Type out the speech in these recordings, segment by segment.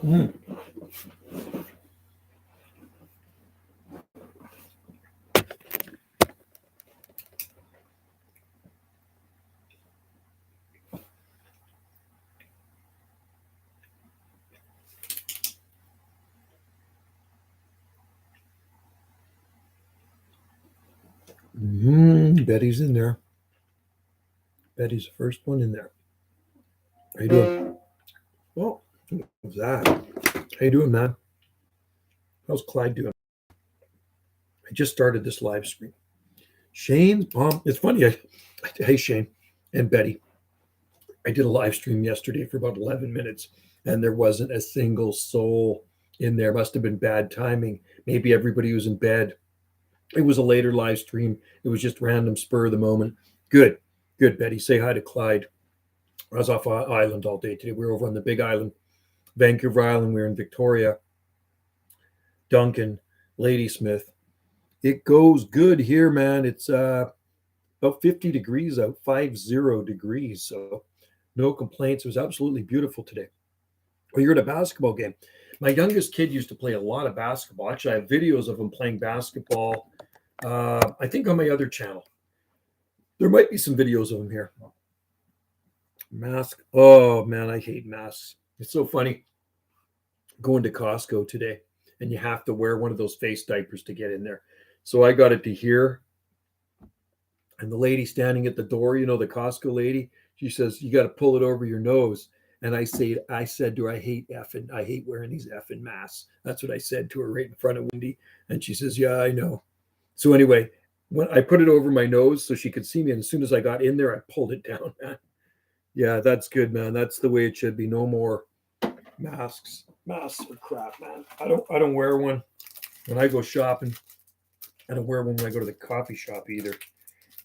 Mm. Betty's in there. Betty's the first one in there. How you doing? Well, what was that? How you doing, man? How's Clyde doing? I just started this live stream. Shane's mom. It's funny. Hey, Shane and Betty. I did a live stream yesterday for about 11 minutes, and there wasn't a single soul in there. Must have been bad timing. Maybe everybody was in bed. It was a later live stream. It was just random spur of the moment. Good, good, Betty. Say hi to Clyde. I was off island all day today. We were over on the Big Island, Vancouver Island. We were in Victoria, Duncan, Ladysmith. It goes good here, man. It's about 50 degrees out, 50 degrees. So no complaints. It was absolutely beautiful today. Well, you're at a basketball game. My youngest kid used to play a lot of basketball. Actually, I have videos of him playing basketball. I think on my other channel. There might be some videos of him here. Mask. Oh, man, I hate masks. It's so funny going to Costco today, and you have to wear one of those face diapers to get in there. So I got it to here. And the lady standing at the door, the Costco lady, she says, you got to pull it over your nose. And I said to her, I hate wearing these effing masks. That's what I said to her right in front of Wendy. And she says, yeah, I know. So anyway, when I put it over my nose so she could see me, and as soon as I got in there, I pulled it down, man. Yeah, that's good, man. That's the way it should be. No more masks. Masks are crap, man. I don't wear one when I go shopping. I don't wear one when I go to the coffee shop either.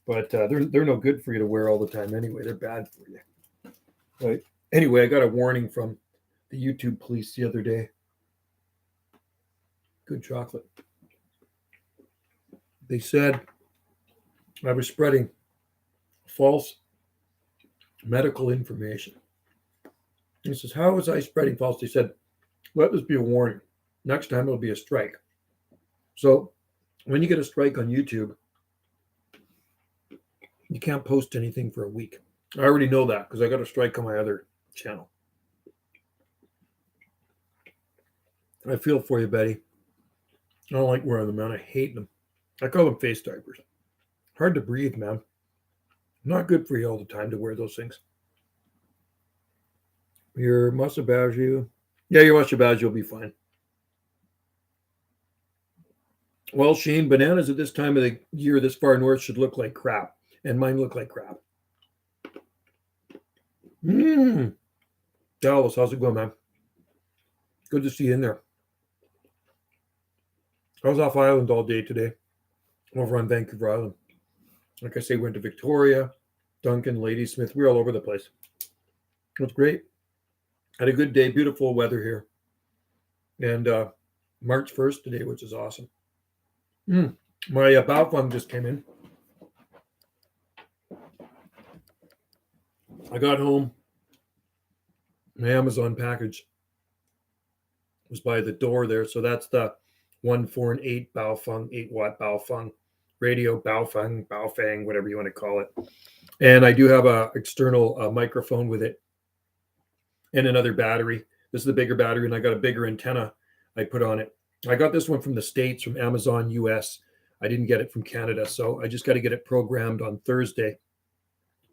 But they're no good for you to wear all the time anyway. They're bad for you. Right. Anyway, I got a warning from the YouTube police the other day. Good chocolate. They said I was spreading false medical information. He says, how was I spreading false? They said, let this be a warning. Next time it'll be a strike. So when you get a strike on YouTube, you can't post anything for a week. I already know that because I got a strike on my other channel. I feel for you, Betty. I don't like wearing them, man. I hate them. I call them face diapers. Hard to breathe, man. Not good for you all the time to wear those things. Your musabaju. Yeah, your musabaju will be fine. Well, Shane, bananas at this time of the year this far north should look like crap. And mine look like crap. Dallas, how's it going, man? Good to see you in there. I was off island all day today, over on Vancouver Island. Like I say, went to Victoria, Duncan, Ladysmith. We were all over the place. It was great. Had a good day. Beautiful weather here. And March 1st today, which is awesome. My Baofeng just came in. I got home. My Amazon package was by the door there. So that's the 1, 4, and 8 Baofeng, 8-watt Baofeng radio, Baofeng, whatever you want to call it. And I do have a external microphone with it and another battery. This is the bigger battery, and I got a bigger antenna I put on it. I got this one from the States, from Amazon US. I didn't get it from Canada, so I just got to get it programmed on Thursday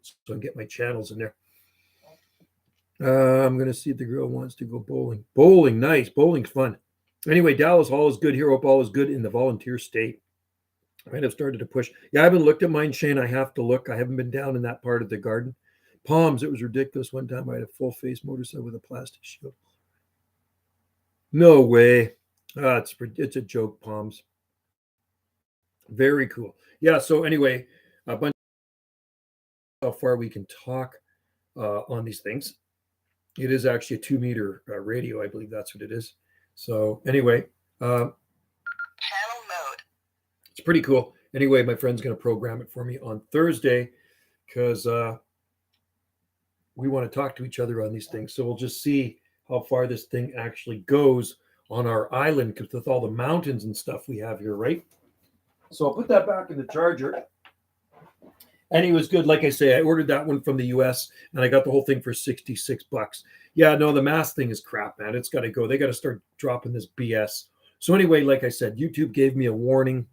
so I can get my channels in there. I'm going to see if the girl wants to go bowling. Bowling, nice. Bowling's fun. Anyway, Dallas, all is good here. Hope all is good in the volunteer state. I might have started to push. Yeah, I haven't looked at mine, Shane. I have to look. I haven't been down in that part of the garden. Palms, it was ridiculous. One time I had a full face motorcycle with a plastic shield. No way. It's a joke, Palms. Very cool. Yeah, so anyway, a bunch of how far we can talk on these things. It is actually a 2-meter radio. I believe that's what it is. So anyway, channel mode. It's pretty cool. Anyway, my friend's going to program it for me on Thursday because we want to talk to each other on these things. So we'll just see how far this thing actually goes on our island, because with all the mountains and stuff we have here, right? So I'll put that back in the charger. And he was good. Like I say, I ordered that one from the US and I got the whole thing for $66. Yeah, no, the mask thing is crap, man. It's got to go. They got to start dropping this BS. So anyway, like I said, YouTube gave me a warning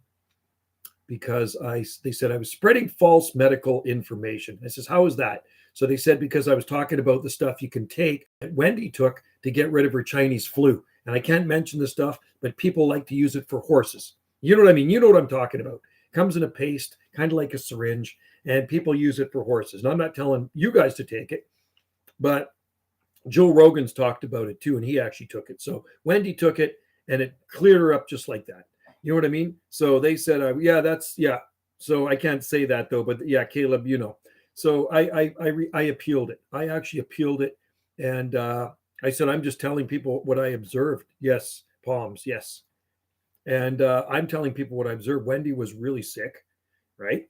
because they said I was spreading false medical information. I says, how is that? So they said because I was talking about the stuff you can take that Wendy took to get rid of her Chinese flu. And I can't mention the stuff, but people like to use it for horses. You know what I mean? You know what I'm talking about. It comes in a paste, kind of like a syringe, and people use it for horses. And I'm not telling you guys to take it, but Joe Rogan's talked about it too, and he actually took it. So Wendy took it, and it cleared her up just like that. You know what I mean? So they said, yeah. So I can't say that though, but yeah, Caleb, you know. So I appealed it. I actually appealed it, and I said I'm just telling people what I observed. Yes, palms, yes, and I'm telling people what I observed. Wendy was really sick, right?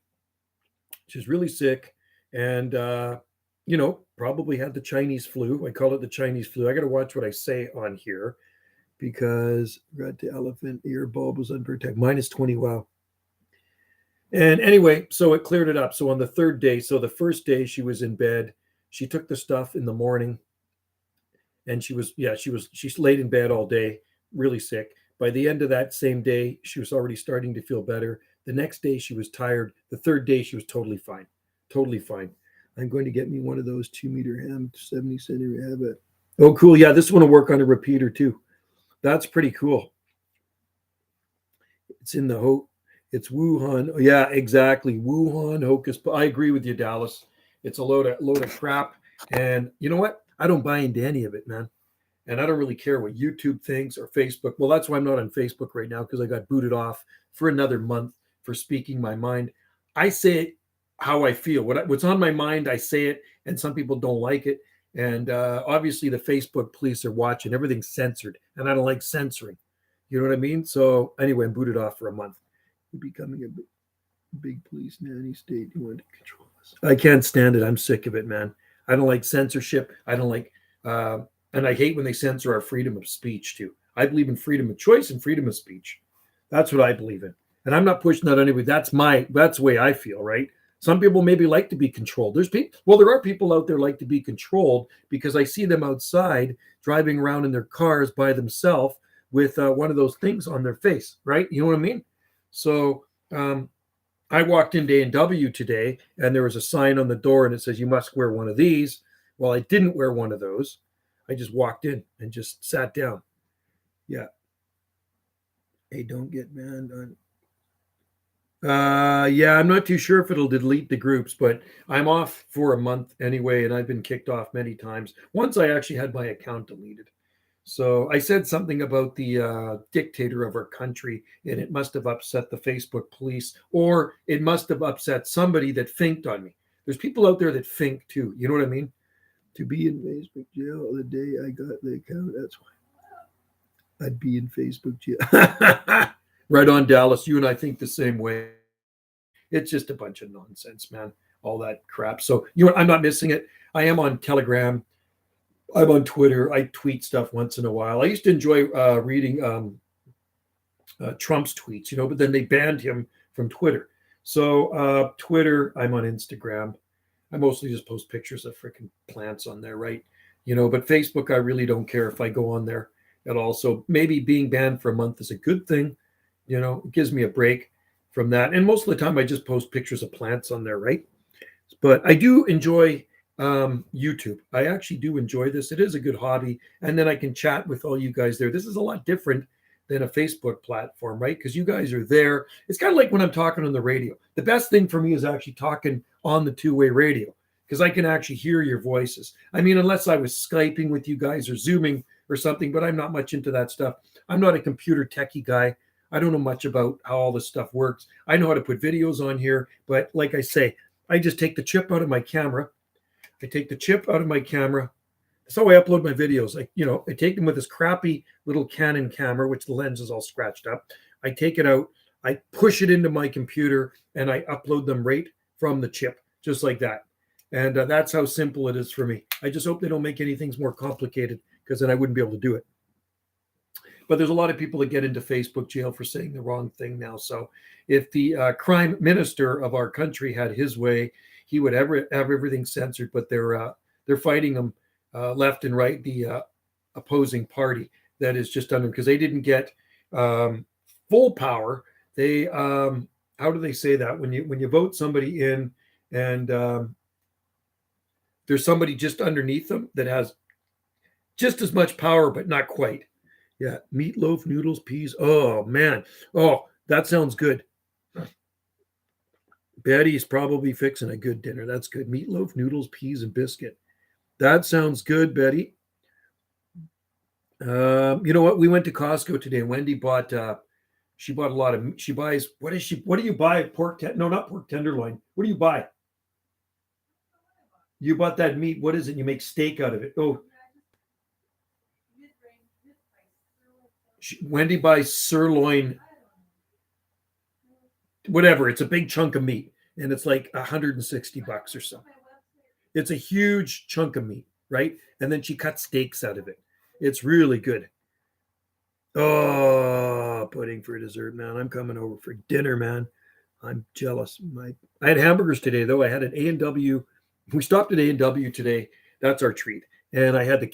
She's really sick, and probably had the Chinese flu. I call it the Chinese flu. I got to watch what I say on here because red to elephant ear bulb was unprotected. -20. Wow. And anyway, so it cleared it up. So on the third day, so the first day she was in bed, she took the stuff in the morning, and she laid in bed all day, really sick. By the end of that same day, she was already starting to feel better. The next day she was tired. The third day she was totally fine. Totally fine. I'm going to get me one of those 2-meter ham, 70 centimeter habit. Oh, cool. Yeah, this one will work on a repeater too. That's pretty cool. It's in the it's Wuhan. Oh, yeah, exactly. Wuhan hocus. I agree with you, Dallas. It's a load of crap. And you know what? I don't buy into any of it, man. And I don't really care what YouTube thinks or Facebook. Well, that's why I'm not on Facebook right now, because I got booted off for another month for speaking my mind. I say it how I feel. What's on my mind, I say it, and some people don't like it. And obviously the Facebook police are watching. Everything's censored, and I don't like censoring. You know what I mean? So anyway, I'm booted off for a month. You're becoming a big police nanny state. You want to control us. I can't stand it. I'm sick of it, man. I don't like censorship. I don't like, and I hate when they censor our freedom of speech too. I believe in freedom of choice and freedom of speech. That's what I believe in. And I'm not pushing that anyway. That's the way I feel, right? Some people maybe like to be controlled. There are people out there like to be controlled, because I see them outside driving around in their cars by themselves with one of those things on their face, right? You know what I mean? So I walked into A&W today, and there was a sign on the door, and it says, you must wear one of these. Well, I didn't wear one of those. I just walked in and just sat down. Yeah. Hey, don't get banned on. Yeah, I'm not too sure if it'll delete the groups, but I'm off for a month anyway, and I've been kicked off many times. Once I actually had my account deleted. So I said something about the dictator of our country, and it must have upset the Facebook police, or it must have upset somebody that finked on me. There's people out there that think too. You know what I mean? To be in Facebook jail the day I got the account, that's why I'd be in Facebook jail. Right on, Dallas. You and I think the same way. It's just a bunch of nonsense, man. All that crap. So, I'm not missing it. I am on Telegram. I'm on Twitter. I tweet stuff once in a while. I used to enjoy reading Trump's tweets, but then they banned him from Twitter. So Twitter, I'm on Instagram. I mostly just post pictures of freaking plants on there, right? But Facebook, I really don't care if I go on there at all. So maybe being banned for a month is a good thing. It gives me a break from that. And most of the time I just post pictures of plants on there, right? But I do enjoy YouTube. I actually do enjoy this. It is a good hobby. And then I can chat with all you guys there. This is a lot different than a Facebook platform, right? Because you guys are there. It's kind of like when I'm talking on the radio. The best thing for me is actually talking on the two-way radio, because I can actually hear your voices. I mean, unless I was Skyping with you guys or Zooming or something, but I'm not much into that stuff. I'm not a computer techie guy. I don't know much about how all this stuff works. I know how to put videos on here, but like I say, I just take the chip out of my camera. That's how I upload my videos. I take them with this crappy little Canon camera, which the lens is all scratched up. I take it out, I push it into my computer, and I upload them right from the chip, just like that. And that's how simple it is for me. I just hope they don't make anything more complicated, because then I wouldn't be able to do it. But there's a lot of people that get into Facebook jail for saying the wrong thing now. So if the crime minister of our country had his way, he would have everything censored. But they're fighting him left and right, the opposing party that is just under, because they didn't get full power. They how do they say that, when you vote somebody in and there's somebody just underneath them that has just as much power but not quite. Yeah, meatloaf, noodles, peas. Oh man, oh, that sounds good. Betty's probably fixing a good dinner. That's good. Meatloaf, noodles, peas, and biscuit. That sounds good, Betty. You know what? We went to Costco today. Wendy bought. She bought a lot of. She buys. What is she? What do you buy? No, not pork tenderloin. What do you buy? You bought that meat. What is it? You make steak out of it. Oh, Wendy buys sirloin. Whatever. It's a big chunk of meat, and it's like $160 or so. It's a huge chunk of meat, right? And then she cuts steaks out of it. It's really good. Oh, pudding for dessert, man. I'm coming over for dinner, man. I'm jealous. I had hamburgers today, though. I had an A&W. We stopped at A&W today. That's our treat. And I had the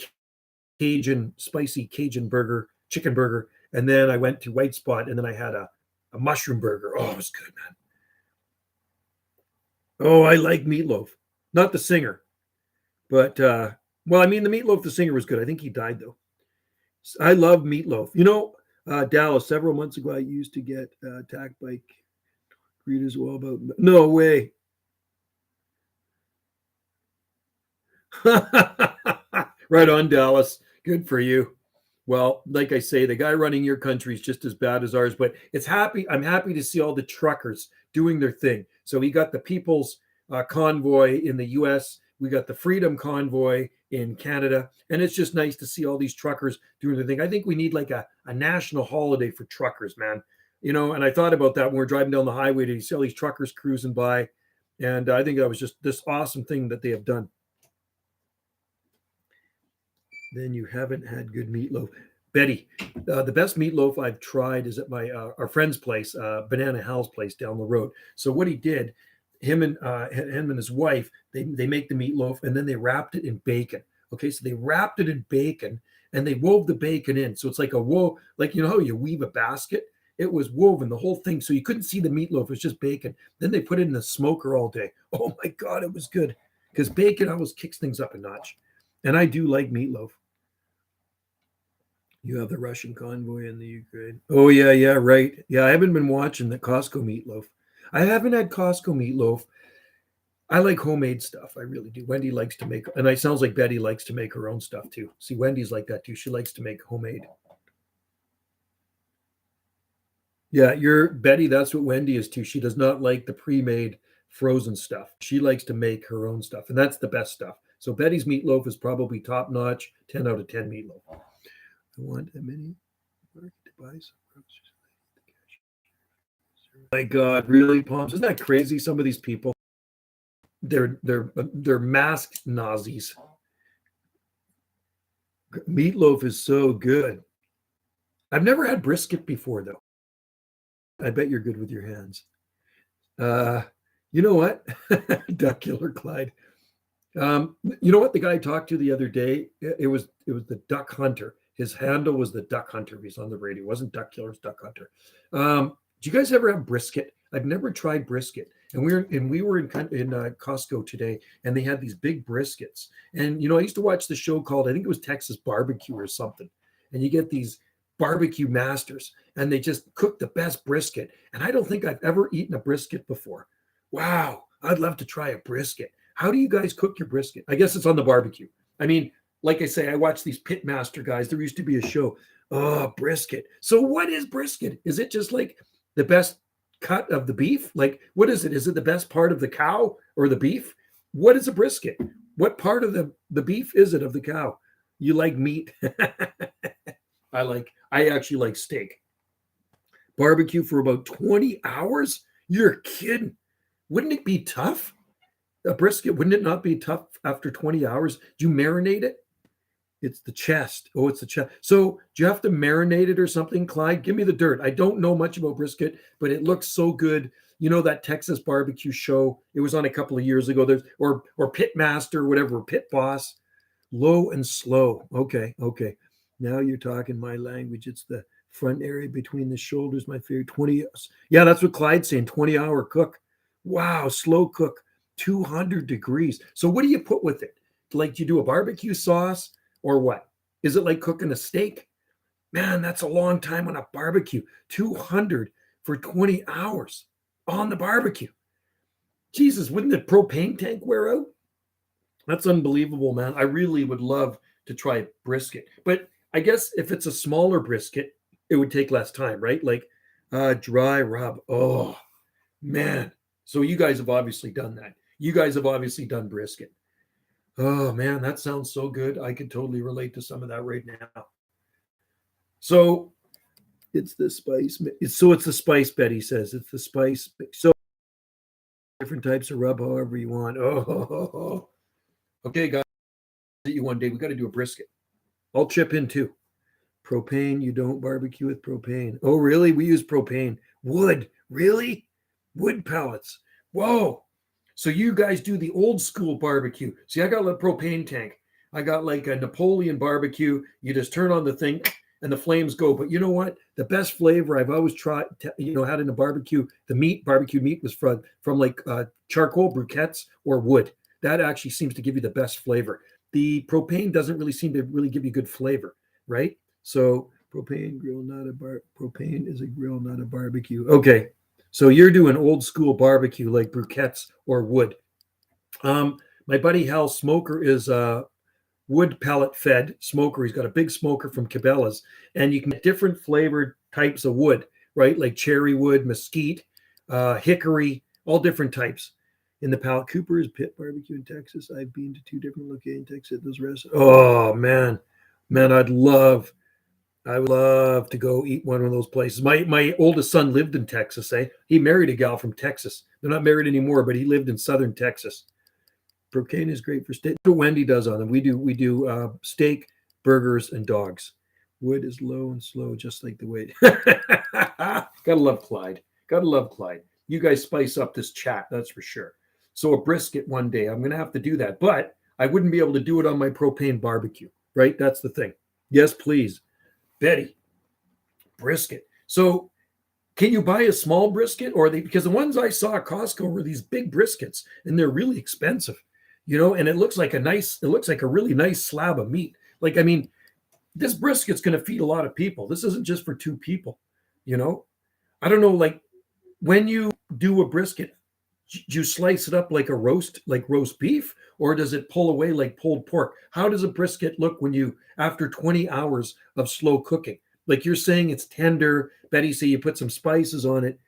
spicy Cajun burger, chicken burger. And then I went to White Spot, and then I had a mushroom burger. Oh, it was good, man. Oh, I like Meatloaf. Not the singer. But, well, I mean, the Meatloaf, the singer, was good. I think he died, though. I love Meatloaf. You know, Dallas, several months ago, I used to get attacked by Creed as well. About no way. Right on, Dallas. Good for you. Well, like I say, the guy running your country is just as bad as ours, but I'm happy to see all the truckers doing their thing. So we got the People's Convoy in the US, we got the Freedom Convoy in Canada, and it's just nice to see all these truckers doing their thing. I think we need like a national holiday for truckers, man. You know, and I thought about that when we're driving down the highway to see all these truckers cruising by, and I think that was just this awesome thing that they have done. Then you haven't had good meatloaf. Betty, the best meatloaf I've tried is at my our friend's place, Banana Hal's place down the road. So what he did, him and his wife, they make the meatloaf and then they wrapped it in bacon. Okay, so they wrapped it in bacon and they wove the bacon in. So it's like like you know how you weave a basket? It was woven, the whole thing. So you couldn't see the meatloaf. It was just bacon. Then they put it in the smoker all day. Oh my God, it was good. Because bacon always kicks things up a notch. And I do like meatloaf. You have the Russian convoy in the Ukraine. Oh, yeah, right. Yeah, I haven't been watching the Costco meatloaf. I haven't had Costco meatloaf. I like homemade stuff. I really do. Wendy likes to make, and it sounds like Betty likes to make her own stuff too. See, Wendy's like that too. She likes to make homemade. Yeah, Betty, that's what Wendy is too. She does not like the pre-made frozen stuff. She likes to make her own stuff, and that's the best stuff. So Betty's meatloaf is probably top notch, 10 out of 10 meatloaf. I want a mini market to buy some groceries. My God, really, Palms? Isn't that crazy? Some of these people, they're masked Nazis. Meatloaf is so good. I've never had brisket before, though. I bet you're good with your hands. You know what? Duck Killer Clyde. You know what? The guy I talked to the other day, it was the Duck Hunter. His handle was the Duck Hunter. He's on the radio. It wasn't Duck Killer, it was Duck Hunter. Do you guys ever have brisket? I've never tried brisket. And we were in Costco today, and they had these big briskets. And you know, I used to watch the show called, I think it was Texas Barbecue or something. And you get these barbecue masters, and they just cook the best brisket. And I don't think I've ever eaten a brisket before. Wow, I'd love to try a brisket. How do you guys cook your brisket? I guess it's on the barbecue. I mean, like I say, I watch these pit master guys. There used to be a show. Oh, brisket. So what is brisket? Is it just like the best cut of the beef? Like, what is it? Is it the best part of the cow or the beef? What is a brisket? What part of the beef is it of the cow? You like meat? I actually like steak. Barbecue for about 20 hours? You're kidding. Wouldn't it be tough? A brisket, wouldn't it not be tough after 20 hours? Do you marinate it? It's the chest. Oh, it's the chest. So do you have to marinate it or something, Clyde? Give me the dirt. I don't know much about brisket, but it looks so good. You know that Texas barbecue show? It was on a couple of years ago. There's or Pit Master, whatever, Pit Boss. Low and slow. Okay, okay. Now you're talking my language. It's the front area between the shoulders. My favorite 20. Yeah, that's what Clyde's saying. 20-hour cook. Wow, slow cook, 200 degrees. So what do you put with it? Like, do you do a barbecue sauce or what? Is it like cooking a steak? Man, that's a long time on a barbecue. 200 for 20 hours on the barbecue. Jesus, wouldn't the propane tank wear out? That's unbelievable, man. I really would love to try brisket. But I guess if it's a smaller brisket, it would take less time, right? Like dry rub. Oh, man. So you guys have obviously done that. You guys have obviously done brisket. Oh, man, that sounds so good. I could totally relate to some of that right now. So it's the spice. So it's the spice, Betty says. It's the spice. So different types of rub, however you want. Oh, okay, guys. You one day. We got to do a brisket. I'll chip in too. Propane. You don't barbecue with propane. Oh, really? We use propane. Wood. Really? Wood pellets. Whoa. So you guys do the old school barbecue. See, I got a propane tank. I got like a Napoleon barbecue. You just turn on the thing and the flames go. But you know what? The best flavor I've always tried, had in a barbecue, barbecue meat was from like charcoal briquettes or wood. That actually seems to give you the best flavor. The propane doesn't really seem to really give you good flavor, right? So propane grill, propane is a grill, not a barbecue. Okay. So you're doing old school barbecue like briquettes or wood. My buddy Hal's smoker is wood pellet fed smoker. He's got a big smoker from Cabela's, and you can get different flavored types of wood, right? Like cherry wood, mesquite, hickory, all different types. In the pallet, Cooper's Pit Barbecue in Texas. I've been to 2 different locations in Texas. Those restaurants. Oh man, I would love to go eat one of those places. My oldest son lived in Texas. He married a gal from Texas. They're not married anymore, but he lived in southern Texas. Propane is great for steak. That's what Wendy does on them. We do steak, burgers, and dogs. Wood is low and slow, just like the way. Gotta love Clyde. Gotta love Clyde. You guys spice up this chat, that's for sure. So a brisket one day, I'm gonna have to do that, but I wouldn't be able to do it on my propane barbecue, right? That's the thing. Yes, please, Betty. Brisket. So can you buy a small brisket, or because the ones I saw at Costco were these big briskets, and they're really expensive, and it looks like a really nice slab of meat. Like, I mean, this brisket's going to feed a lot of people. This isn't just for 2 people, I don't know, like when you do a brisket, do you slice it up like roast beef, or does it pull away like pulled pork? How does a brisket look after 20 hours of slow cooking? Like you're saying it's tender. Betty say you put some spices on it.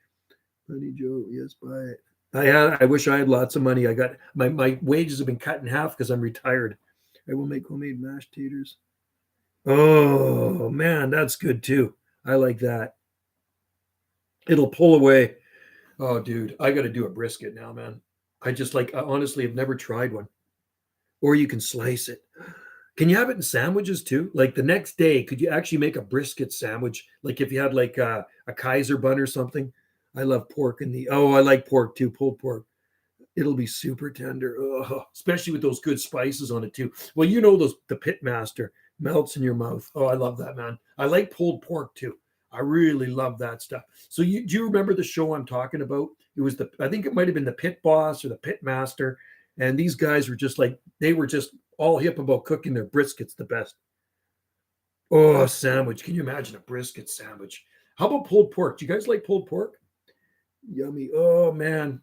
Buddy Joe, yes, buy it. I wish I had lots of money. I got my wages have been cut in half because I'm retired. I will make homemade mashed taters. Oh man, that's good too. I like that. It'll pull away. Oh, dude, I got to do a brisket now, man. I honestly have never tried one. Or you can slice it. Can you have it in sandwiches too? Like the next day, could you actually make a brisket sandwich? Like if you had like a Kaiser bun or something. I love pork I like pork too, pulled pork. It'll be super tender, especially with those good spices on it too. Well, the Pit Master melts in your mouth. Oh, I love that, man. I like pulled pork too. I really love that stuff. So do you remember the show I'm talking about? It was I think it might have been the Pit Boss or the Pit Master. And these guys were they were just all hip about cooking their briskets the best. Oh, a sandwich. Can you imagine a brisket sandwich? How about pulled pork? Do you guys like pulled pork? Yummy. Oh, man.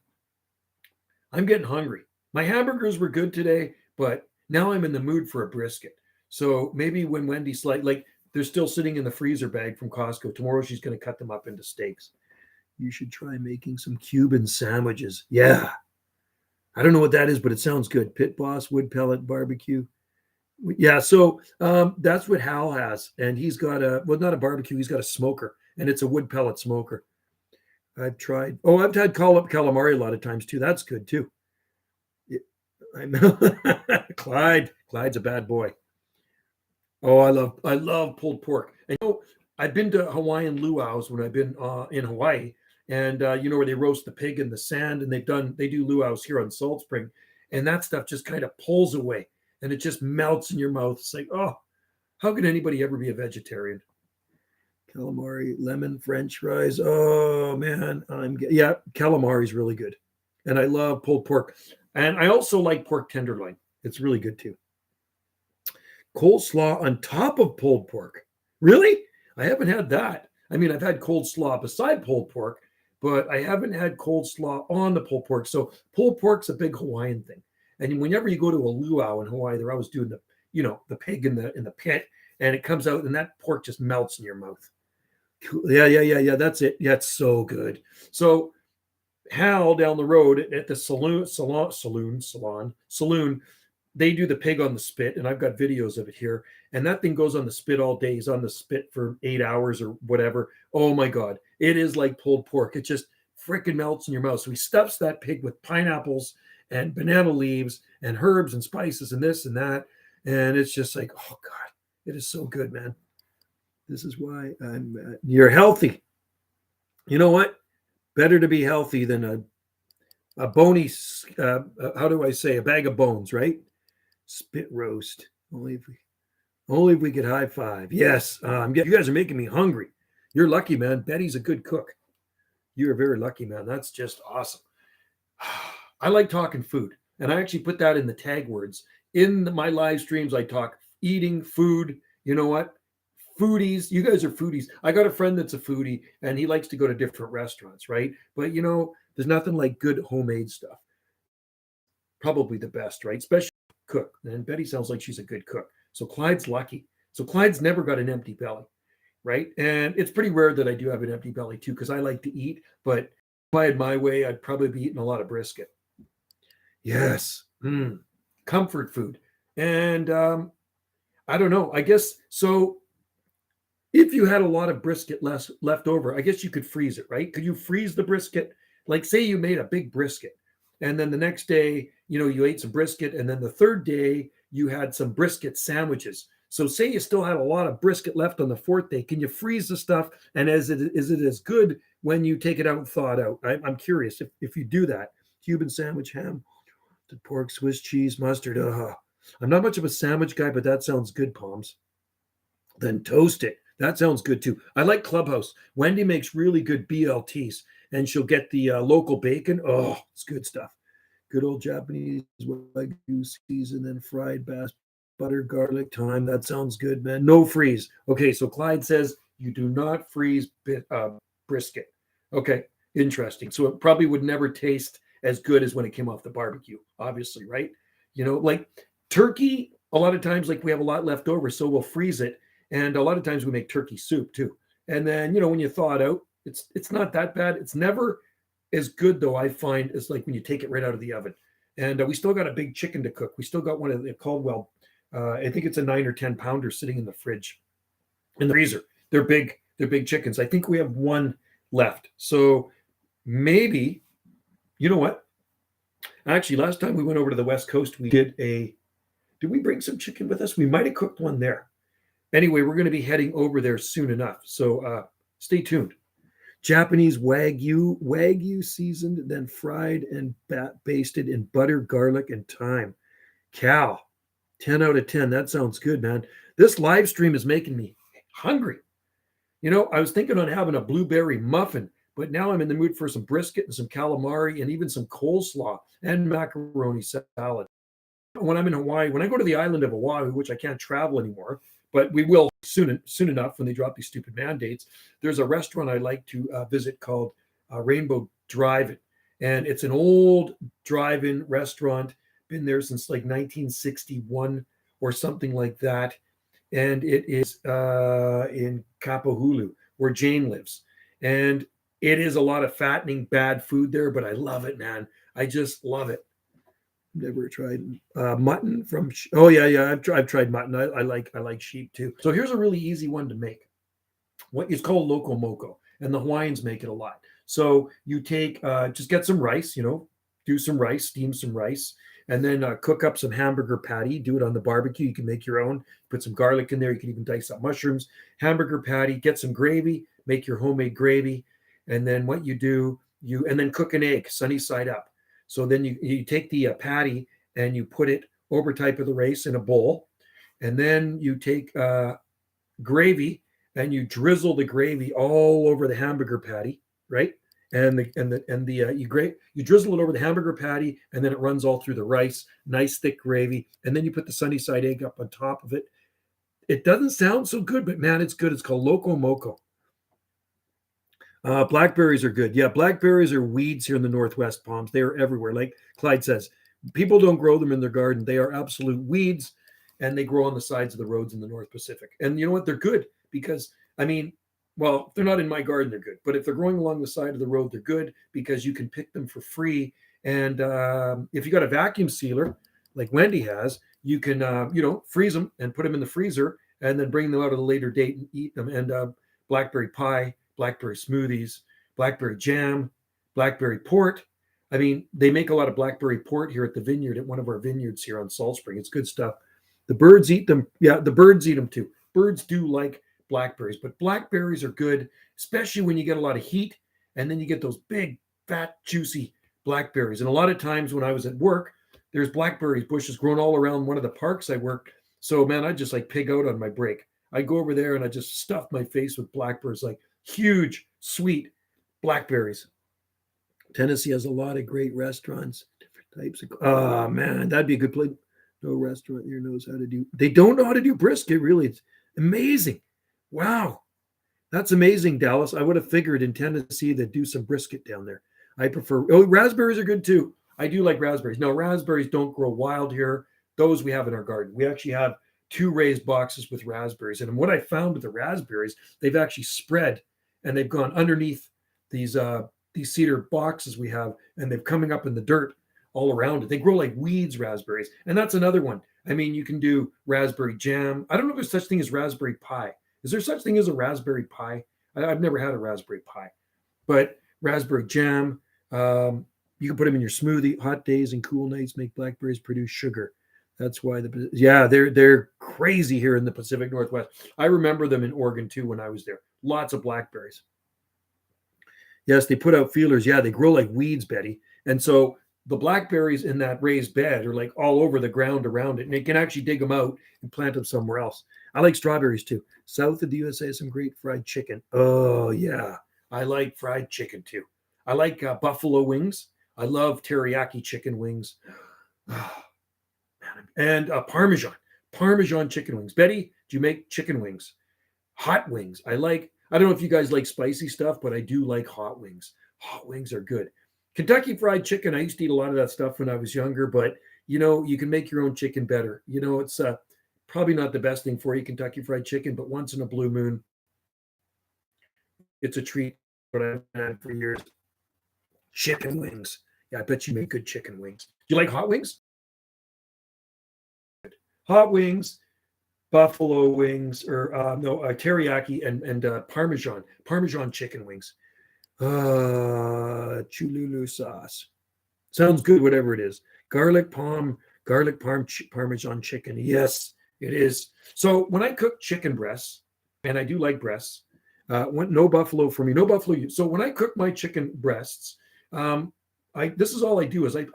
I'm getting hungry. My hamburgers were good today, but now I'm in the mood for a brisket. So maybe when Wendy's they're still sitting in the freezer bag from Costco. Tomorrow she's going to cut them up into steaks. You should try making some Cuban sandwiches. Yeah. I don't know what that is, but it sounds good. Pit Boss, wood pellet barbecue. Yeah, so that's what Hal has. And he's got not a barbecue, he's got a smoker, and it's a wood pellet smoker. I've had calamari a lot of times too. That's good too. I know. Clyde's a bad boy. Oh, I love pulled pork. And I've been to Hawaiian luau's when I've been in Hawaii, and where they roast the pig in the sand, and they do luau's here on Salt Spring, and that stuff just kind of pulls away, and it just melts in your mouth. It's like, oh, how could anybody ever be a vegetarian? Calamari, lemon, French fries. Oh man, yeah, calamari is really good, and I love pulled pork, and I also like pork tenderloin. It's really good too. Coleslaw on top of pulled pork. Really? I haven't had that. I mean, I've had coleslaw beside pulled pork, but I haven't had coleslaw on the pulled pork. So pulled pork's a big Hawaiian thing. And whenever you go to a luau in Hawaii, they're always doing the pig in the pit, and it comes out, and that pork just melts in your mouth. Yeah. That's it. Yeah, it's so good. So Hal down the road at the saloon, they do the pig on the spit, and I've got videos of it here. And that thing goes on the spit all day. He's on the spit for 8 hours or whatever. Oh my God. It is like pulled pork. It just freaking melts in your mouth. So he stuffs that pig with pineapples and banana leaves and herbs and spices and this and that. And it's just like, oh God, it is so good, man. This is why you're healthy. You know what? Better to be healthy than a bony, how do I say, a bag of bones, right? Spit roast. Only if we could high five. Yes, you guys are making me hungry. You're lucky, man. Betty's a good cook. You are very lucky, man. That's just awesome. I like talking food, and I actually put that in the tag words. In my live streams, I talk eating, food. You know what? Foodies. You guys are foodies. I got a friend that's a foodie, and he likes to go to different restaurants, right? But there's nothing like good homemade stuff. Probably the best, right? Especially cook. And Betty sounds like she's a good cook. So Clyde's lucky. So Clyde's never got an empty belly, right? And it's pretty rare that I do have an empty belly too, because I like to eat. But if I had my way, I'd probably be eating a lot of brisket. Yes. Comfort food. And I don't know. I guess so. If you had a lot of brisket left over, I guess you could freeze it, right? Could you freeze the brisket? Like, say you made a big brisket, and then the next day, you ate some brisket, and then the third day, you had some brisket sandwiches. So, say you still had a lot of brisket left on the fourth day. Can you freeze the stuff? And is it as good when you take it out and thaw it out? I'm curious if you do that. Cuban sandwich, ham, pork, Swiss cheese, mustard. I'm not much of a sandwich guy, but that sounds good, Palms. Then toast it. That sounds good too. I like Clubhouse. Wendy makes really good BLTs, and she'll get the local bacon. Oh, it's good stuff. Good old Japanese wagyu season, then fried bass, butter, garlic, thyme. That sounds good, man. No freeze. Okay, so Clyde says you do not freeze brisket. Okay, interesting. So it probably would never taste as good as when it came off the barbecue, obviously, right? Like turkey, a lot of times, like we have a lot left over, so we'll freeze it. And a lot of times we make turkey soup too. And then, when you thaw it out, it's not that bad. It's never as good, though, I find, as like when you take it right out of the oven. And we still got a big chicken to cook. We still got one of the Caldwell. I think it's a 9 or 10 pounder sitting in the fridge, in the freezer. They're big. They're big chickens. I think we have one left. So maybe, you know what? Actually, last time we went over to the West Coast, did we bring some chicken with us? We might have cooked one there. Anyway, we're going to be heading over there soon enough. So stay tuned. Japanese wagyu seasoned, then fried and basted in butter, garlic, and thyme. Cal, 10 out of 10. That sounds good, man. This live stream is making me hungry. I was thinking on having a blueberry muffin, but now I'm in the mood for some brisket and some calamari and even some coleslaw and macaroni salad. When I'm in Hawaii, when I go to the island of Oahu, which I can't travel anymore, but we will soon enough when they drop these stupid mandates, there's a restaurant I like to visit called Rainbow Drive-In. And it's an old drive-in restaurant, been there since like 1961 or something like that. And it is in Kapahulu, where Jane lives. And it is a lot of fattening, bad food there, but I love it, man. I just love it. Never tried mutton from. Oh yeah. I've tried mutton. I like sheep too. So here's a really easy one to make. What is called Loco Moco, and the Hawaiians make it a lot. So you take just get some rice. Do some rice, steam some rice, and then cook up some hamburger patty. Do it on the barbecue. You can make your own. Put some garlic in there. You can even dice up mushrooms. Hamburger patty. Get some gravy. Make your homemade gravy. And then what you do, and then cook an egg sunny side up. So then you take the patty and you put it over type of the rice in a bowl. And then you take gravy and you drizzle the gravy all over the hamburger patty, right? And you drizzle it over the hamburger patty, and then it runs all through the rice. Nice thick gravy, and then you put the sunny side egg up on top of it. It doesn't sound so good, but man, it's good. It's called Loco Moco. Blackberries are good. Yeah, blackberries are weeds here in the Northwest Palms. They are everywhere. Like Clyde says, people don't grow them in their garden. They are absolute weeds, and they grow on the sides of the roads in the North Pacific. And you know what? They're good because, I mean, well, if they're not in my garden, they're good. But if they're growing along the side of the road, they're good because you can pick them for free. And if you got a vacuum sealer like Wendy has, you can, freeze them and put them in the freezer and then bring them out at a later date and eat them. And blackberry pie, blackberry smoothies, blackberry jam, blackberry port. I mean, they make a lot of blackberry port here at the vineyard, at one of our vineyards here on Salt Spring. It's good stuff. The birds eat them. Yeah, the birds eat them too. Birds do like blackberries, but blackberries are good, especially when you get a lot of heat and then you get those big, fat, juicy blackberries. And a lot of times when I was at work, there's blackberry bushes growing all around one of the parks I worked. So, man, I just like pig out on my break. I go over there and I just stuff my face with blackberries, like huge, sweet blackberries. Tennessee has a lot of great restaurants, different types of. Oh, man, that'd be a good place. No restaurant here knows how to do. They don't know how to do brisket, really. It's amazing. Wow. That's amazing, Dallas. I would have figured in Tennessee they'd do some brisket down there. I prefer, raspberries are good too. I do like raspberries. No, raspberries don't grow wild here. Those we have in our garden. We actually have 2 raised boxes with raspberries. And what I found with the raspberries, they've actually spread and they've gone underneath these cedar boxes we have, and they're coming up in the dirt all around it. They grow like weeds, raspberries. And that's another one. I mean, you can do raspberry jam. I don't know if there's such thing as raspberry pie. Is there such thing as a raspberry pie? I've never had a raspberry pie, but raspberry jam. You can put them in your smoothie. Hot days and cool nights make blackberries produce sugar. That's why they're crazy here in the Pacific Northwest. I remember them in Oregon too when I was there. Lots of blackberries. Yes, they put out feelers. Yeah, they grow like weeds, Betty. And so the blackberries in that raised bed are like all over the ground around it, and they can actually dig them out and plant them somewhere else. I like strawberries too. South of the USA, some great fried chicken. Oh yeah, I like fried chicken too. I like buffalo wings. I love teriyaki chicken wings. And Parmesan chicken wings. Betty, do you make chicken wings? Hot wings. I don't know if you guys like spicy stuff, but I do like hot wings. Hot wings are good. Kentucky Fried Chicken, I used to eat a lot of that stuff when I was younger, but, you can make your own chicken better. It's probably not the best thing for you, Kentucky Fried Chicken, but once in a blue moon, it's a treat. But I've had for years. Chicken wings. Yeah, I bet you make good chicken wings. Do you like hot wings? Hot wings, buffalo wings, or teriyaki and Parmesan chicken wings. Cholula sauce. Sounds good, whatever it is. Garlic Parmesan chicken. Yes, it is. So when I cook chicken breasts, and I do like breasts, no buffalo for me, no buffalo. So when I cook my chicken breasts, this is all I do is I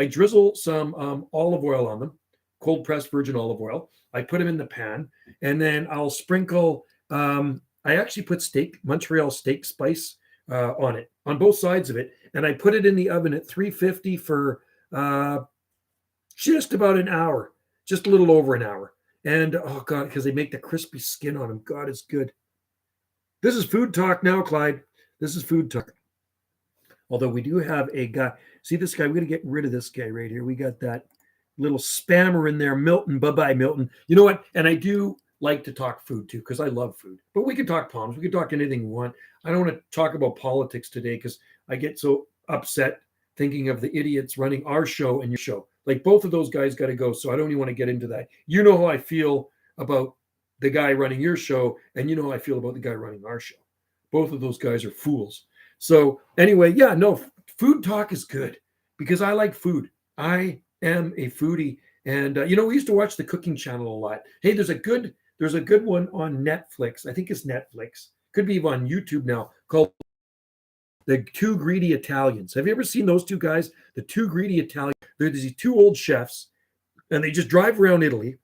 drizzle some olive oil on them, cold pressed virgin olive oil. I put them in the pan, and then I'll sprinkle. I actually put Montreal steak spice on it, on both sides of it, and I put it in the oven at 350 for just about an hour, just a little over an hour. And oh God, because they make the crispy skin on them. God, it's good. This is food talk now, Clyde. This is food talk. Although we do have a guy. See this guy? We're going to get rid of this guy right here. We got that little spammer in there, Milton. Bye-bye, Milton. You know what? And I do like to talk food too, because I love food. But we can talk palms. We can talk anything we want. I don't want to talk about politics today because I get so upset thinking of the idiots running our show and your show. Like both of those guys got to go. So I don't even want to get into that. You know how I feel about the guy running your show, and you know how I feel about the guy running our show. Both of those guys are fools. So anyway, food talk is good because I like food. I am a foodie, and we used to watch the cooking channel a lot. Hey, there's a good one on Netflix. I think it's Netflix. Could be even on YouTube now, called The Two Greedy Italians. Have you ever seen those two guys? The Two Greedy Italians. There's these two old chefs, and they just drive around Italy,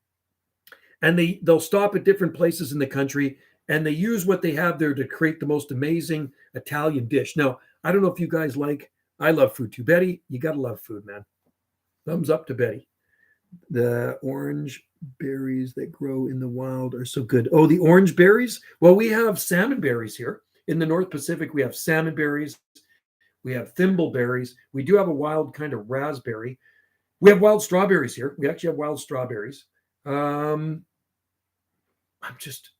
and they'll stop at different places in the country, and they use what they have there to create the most amazing Italian dish. Now, I don't know if you guys I love food too. Betty, you gotta love food, man. Thumbs up to Betty. The orange berries that grow in the wild are so good. Oh, the orange berries? Well, we have salmon berries here. In the North Pacific, we have salmon berries. We have thimbleberries. We do have a wild kind of raspberry. We have wild strawberries here. We actually have wild strawberries. I'm just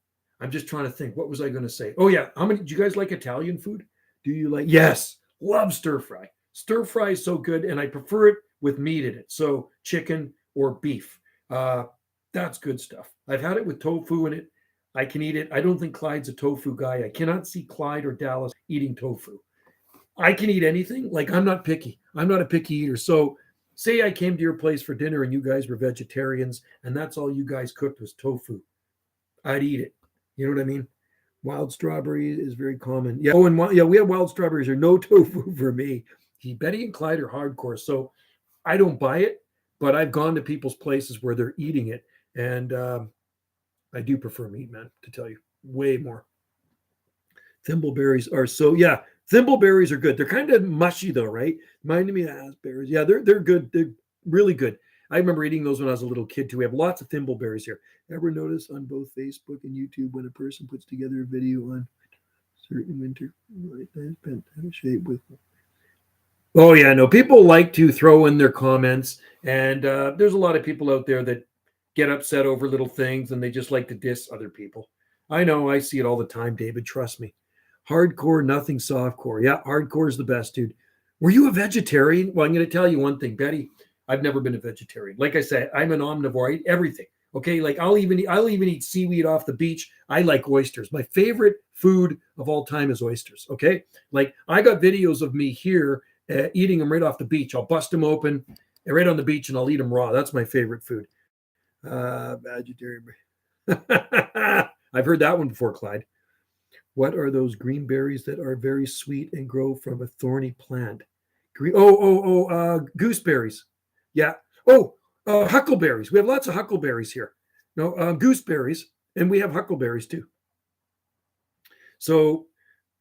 trying to think. What was I going to say? Oh yeah, do you guys like Italian food? Do you like? Yes, love stir fry. Stir fry is so good, and I prefer it with meat in it. So chicken or beef. That's good stuff. I've had it with tofu in it. I can eat it. I don't think Clyde's a tofu guy. I cannot see Clyde or Dallas eating tofu. I can eat anything. Like, I'm not picky. I'm not a picky eater. So say I came to your place for dinner and you guys were vegetarians and that's all you guys cooked was tofu. I'd eat it. You know what I mean? Wild strawberry is very common. Yeah. Oh, and we have wild strawberries or no tofu for me. Betty and Clyde are hardcore. So I don't buy it, but I've gone to people's places where they're eating it. And I do prefer meat, man, to tell you. Way more. Thimbleberries are thimbleberries are good. They're kind of mushy though, right? Reminding me of raspberries. Yeah, they're good. They're really good. I remember eating those when I was a little kid too. We have lots of thimbleberries here. Ever notice on both Facebook and YouTube when a person puts together a video on certain winter shape with? Oh yeah, no. People like to throw in their comments, and there's a lot of people out there that get upset over little things, and they just like to diss other people. I know. I see it all the time, David. Trust me. Hardcore, nothing softcore. Yeah, hardcore is the best, dude. Were you a vegetarian? Well, I'm going to tell you one thing, Betty. I've never been a vegetarian. Like I said, I'm an omnivore. I eat everything. Okay, like I'll even eat seaweed off the beach. I like oysters. My favorite food of all time is oysters. Okay, like I got videos of me here eating them right off the beach. I'll bust them open right on the beach and I'll eat them raw. That's my favorite food. Vegetarian. I've heard that one before, Clyde. What are those green berries that are very sweet and grow from a thorny plant? Gooseberries. Yeah. Huckleberries. We have lots of huckleberries here. No, gooseberries, and we have huckleberries too. So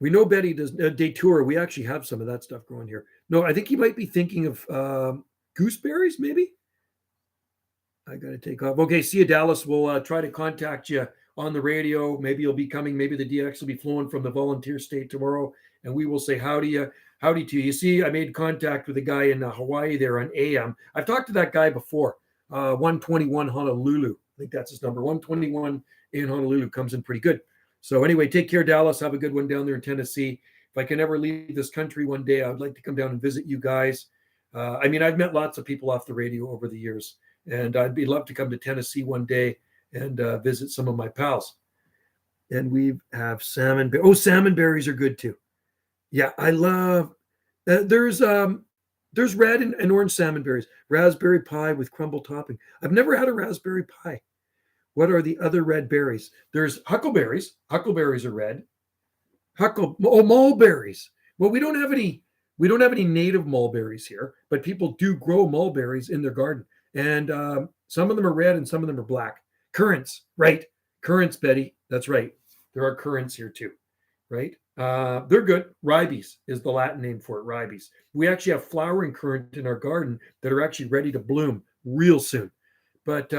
we know Betty does Datura. We actually have some of that stuff growing here. No, I think you might be thinking of gooseberries, maybe. I got to take off. Okay, see you, Dallas. We'll try to contact you on the radio. Maybe you'll be coming. Maybe the DX will be flowing from the volunteer state tomorrow, and we will say howdy to you. You see, I made contact with a guy in Hawaii there on AM. I've talked to that guy before. 121 Honolulu. I think that's his number. 121 in Honolulu comes in pretty good. So anyway, take care, Dallas. Have a good one down there in Tennessee. If I can ever leave this country one day, I would like to come down and visit you guys. I've met lots of people off the radio over the years, and I'd love to come to Tennessee one day and visit some of my pals. And we have salmon. Salmon berries are good too. Yeah, I love. There's red and orange salmon berries. Raspberry pie with crumble topping. I've never had a raspberry pie. What are the other red berries? There's huckleberries. Huckleberries are red. Mulberries. Well, we don't have any native mulberries here, but people do grow mulberries in their garden, and some of them are red and some of them are black. Currants, right? Currants, Betty. That's right. There are currants here too, right? They're good. Ribes is the Latin name for it. Ribes. We actually have flowering currant in our garden that are actually ready to bloom real soon. But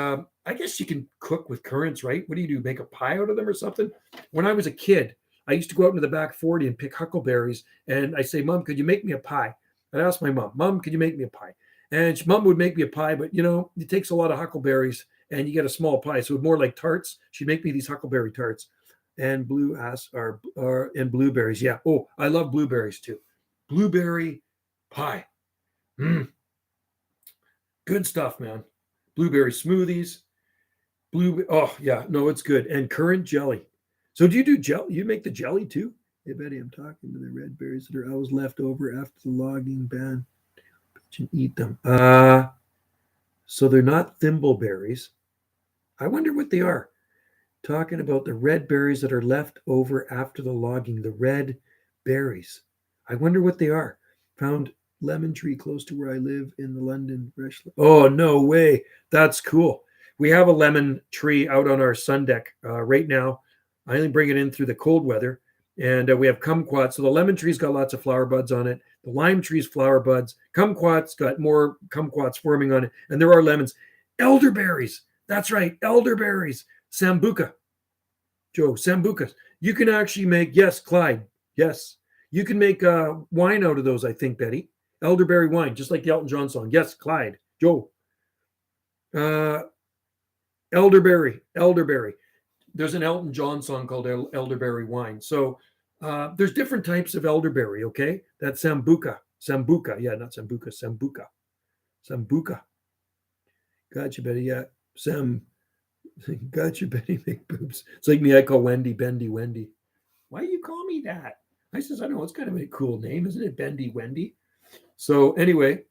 I guess you can cook with currants, right? What do? Make a pie out of them or something? When I was a kid, I used to go out into the back 40 and pick huckleberries. And I say, Mom, could you make me a pie? I'd ask my mom, could you make me a pie? And Mom would make me a pie, but it takes a lot of huckleberries and you get a small pie. So more like tarts. She'd make me these huckleberry tarts. And and blueberries. Yeah. Oh, I love blueberries too. Blueberry pie. Good stuff, man. Blueberry smoothies. Oh yeah, no, it's good. And currant jelly. So do you do jelly? You make the jelly too? Hey Betty, I'm talking to the red berries that are always left over after the logging ban. You eat them. So they're not thimbleberries. I wonder what they are. Talking about the red berries that are left over after the logging, the red berries. I wonder what they are. Found lemon tree close to where I live in the London. Oh, no way. That's cool. We have a lemon tree out on our sun deck right now. I only bring it in through the cold weather. And we have kumquats. So the lemon tree's got lots of flower buds on it. The lime tree's flower buds. Kumquats got more kumquats forming on it. And there are lemons. Elderberries. That's right. Elderberries. Sambuca. Joe, Sambucas. You can actually make, yes, Clyde. Yes. You can make wine out of those, I think, Betty. Elderberry wine, just like the Elton John song. Yes, Clyde. Joe. Elderberry. There's an Elton John song called Elderberry Wine. So there's different types of elderberry, okay? That's Sambuca. Sambuca. Yeah, not Sambuca. Sambuca. Gotcha, Betty. Yeah. Gotcha, Betty McBoobs. It's like me. I call Wendy Bendy Wendy. Why do you call me that? I says, I don't know. It's kind of a cool name, isn't it? Bendy Wendy. So anyway,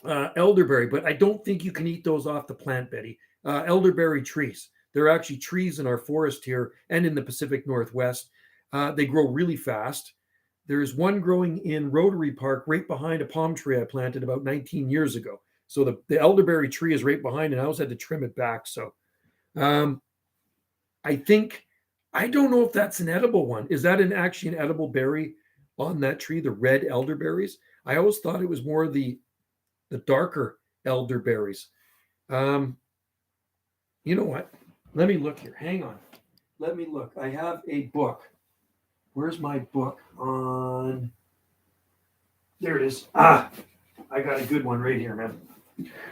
elderberry. But I don't think you can eat those off the plant, Betty. Elderberry trees. They're actually trees in our forest here and in the Pacific Northwest. They grow really fast. There's one growing in Rotary Park right behind a palm tree I planted about 19 years ago. So the elderberry tree is right behind, and I always had to trim it back. So I think, I don't know if that's an edible one. Is that actually an edible berry on that tree, the red elderberries? I always thought it was more the darker elderberries. You know what? Let me look here. Hang on. Let me look. I have a book. Where's my book on? There it is. I got a good one right here, man.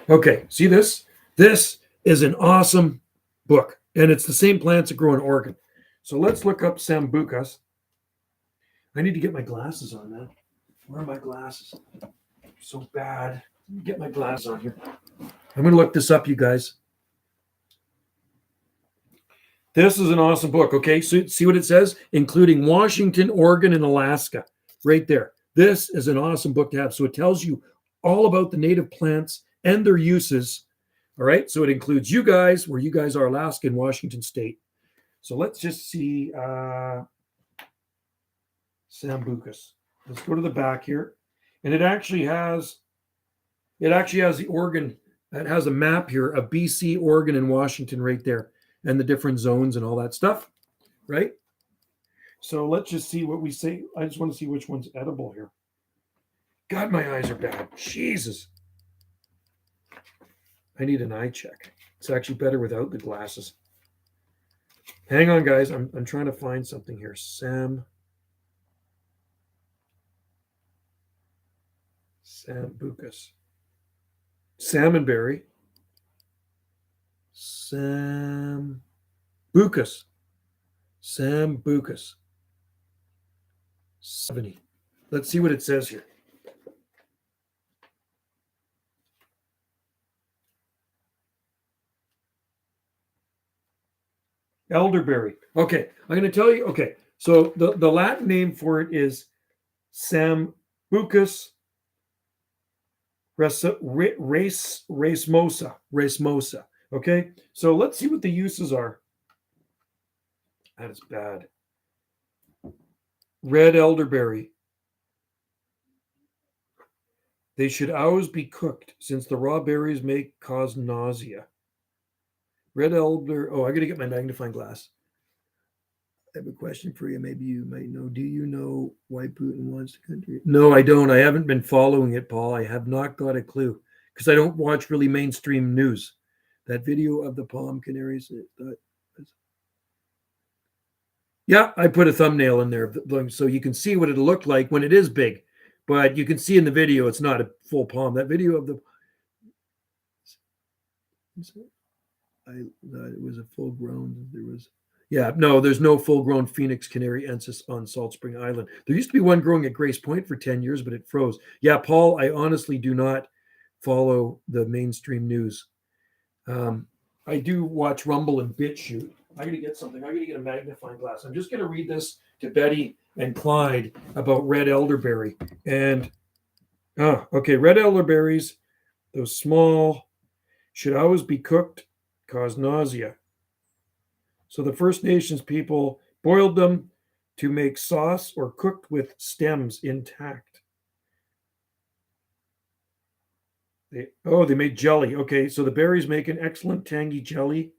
Okay. See this? This is an awesome book. And it's the same plants that grow in Oregon. So let's look up Sambucas. I need to get my glasses on, man. Where are my glasses? So bad. Let me get my glasses on here. I'm going to look this up, you guys. This is an awesome book, okay? So see what it says? Including Washington, Oregon, and Alaska. Right there. This is an awesome book to have. So it tells you all about the native plants and their uses. All right? So it includes you guys, where you guys are Alaska and Washington State. So let's just see Sambucas. Let's go to the back here. And it actually has the Oregon. It has a map here of BC, Oregon, and Washington right there. And the different zones and all that stuff, right? So let's just see what we say. I just want to see which one's edible here. God, my eyes are bad. Jesus. I need an eye check. It's actually better without the glasses. Hang on, guys. I'm trying to find something here. Sambucas. Salmonberry. Sambucas. 70. Let's see what it says here. Elderberry. Okay, I'm going to tell you. Okay, so the Latin name for it is Sambucus racemosa. Okay, so let's see what the uses are. That is bad. Red elderberry. They should always be cooked since the raw berries may cause nausea. Red elder. Oh, I got to get my magnifying glass. I have a question for you. Maybe you might know. Do you know why Putin wants the country? No, I don't. I haven't been following it, Paul. I have not got a clue because I don't watch really mainstream news. That video of the palm canaries. Yeah, I put a thumbnail in there so you can see what it'll look like when it is big. But you can see in the video it's not a full palm. That video of the. I thought it was a full grown. There was. Yeah, no, there's no full-grown Phoenix Canariensis on Salt Spring Island. There used to be one growing at Grace Point for 10 years, but it froze. Yeah, Paul, I honestly do not follow the mainstream news. I do watch Rumble and BitChute. I got to get something. I got to get a magnifying glass. I'm just going to read this to Betty and Clyde about red elderberry. And, okay, red elderberries, those small, should always be cooked, cause nausea. So the First Nations people boiled them to make sauce or cooked with stems intact. They made jelly. Okay, so the berries make an excellent tangy jelly.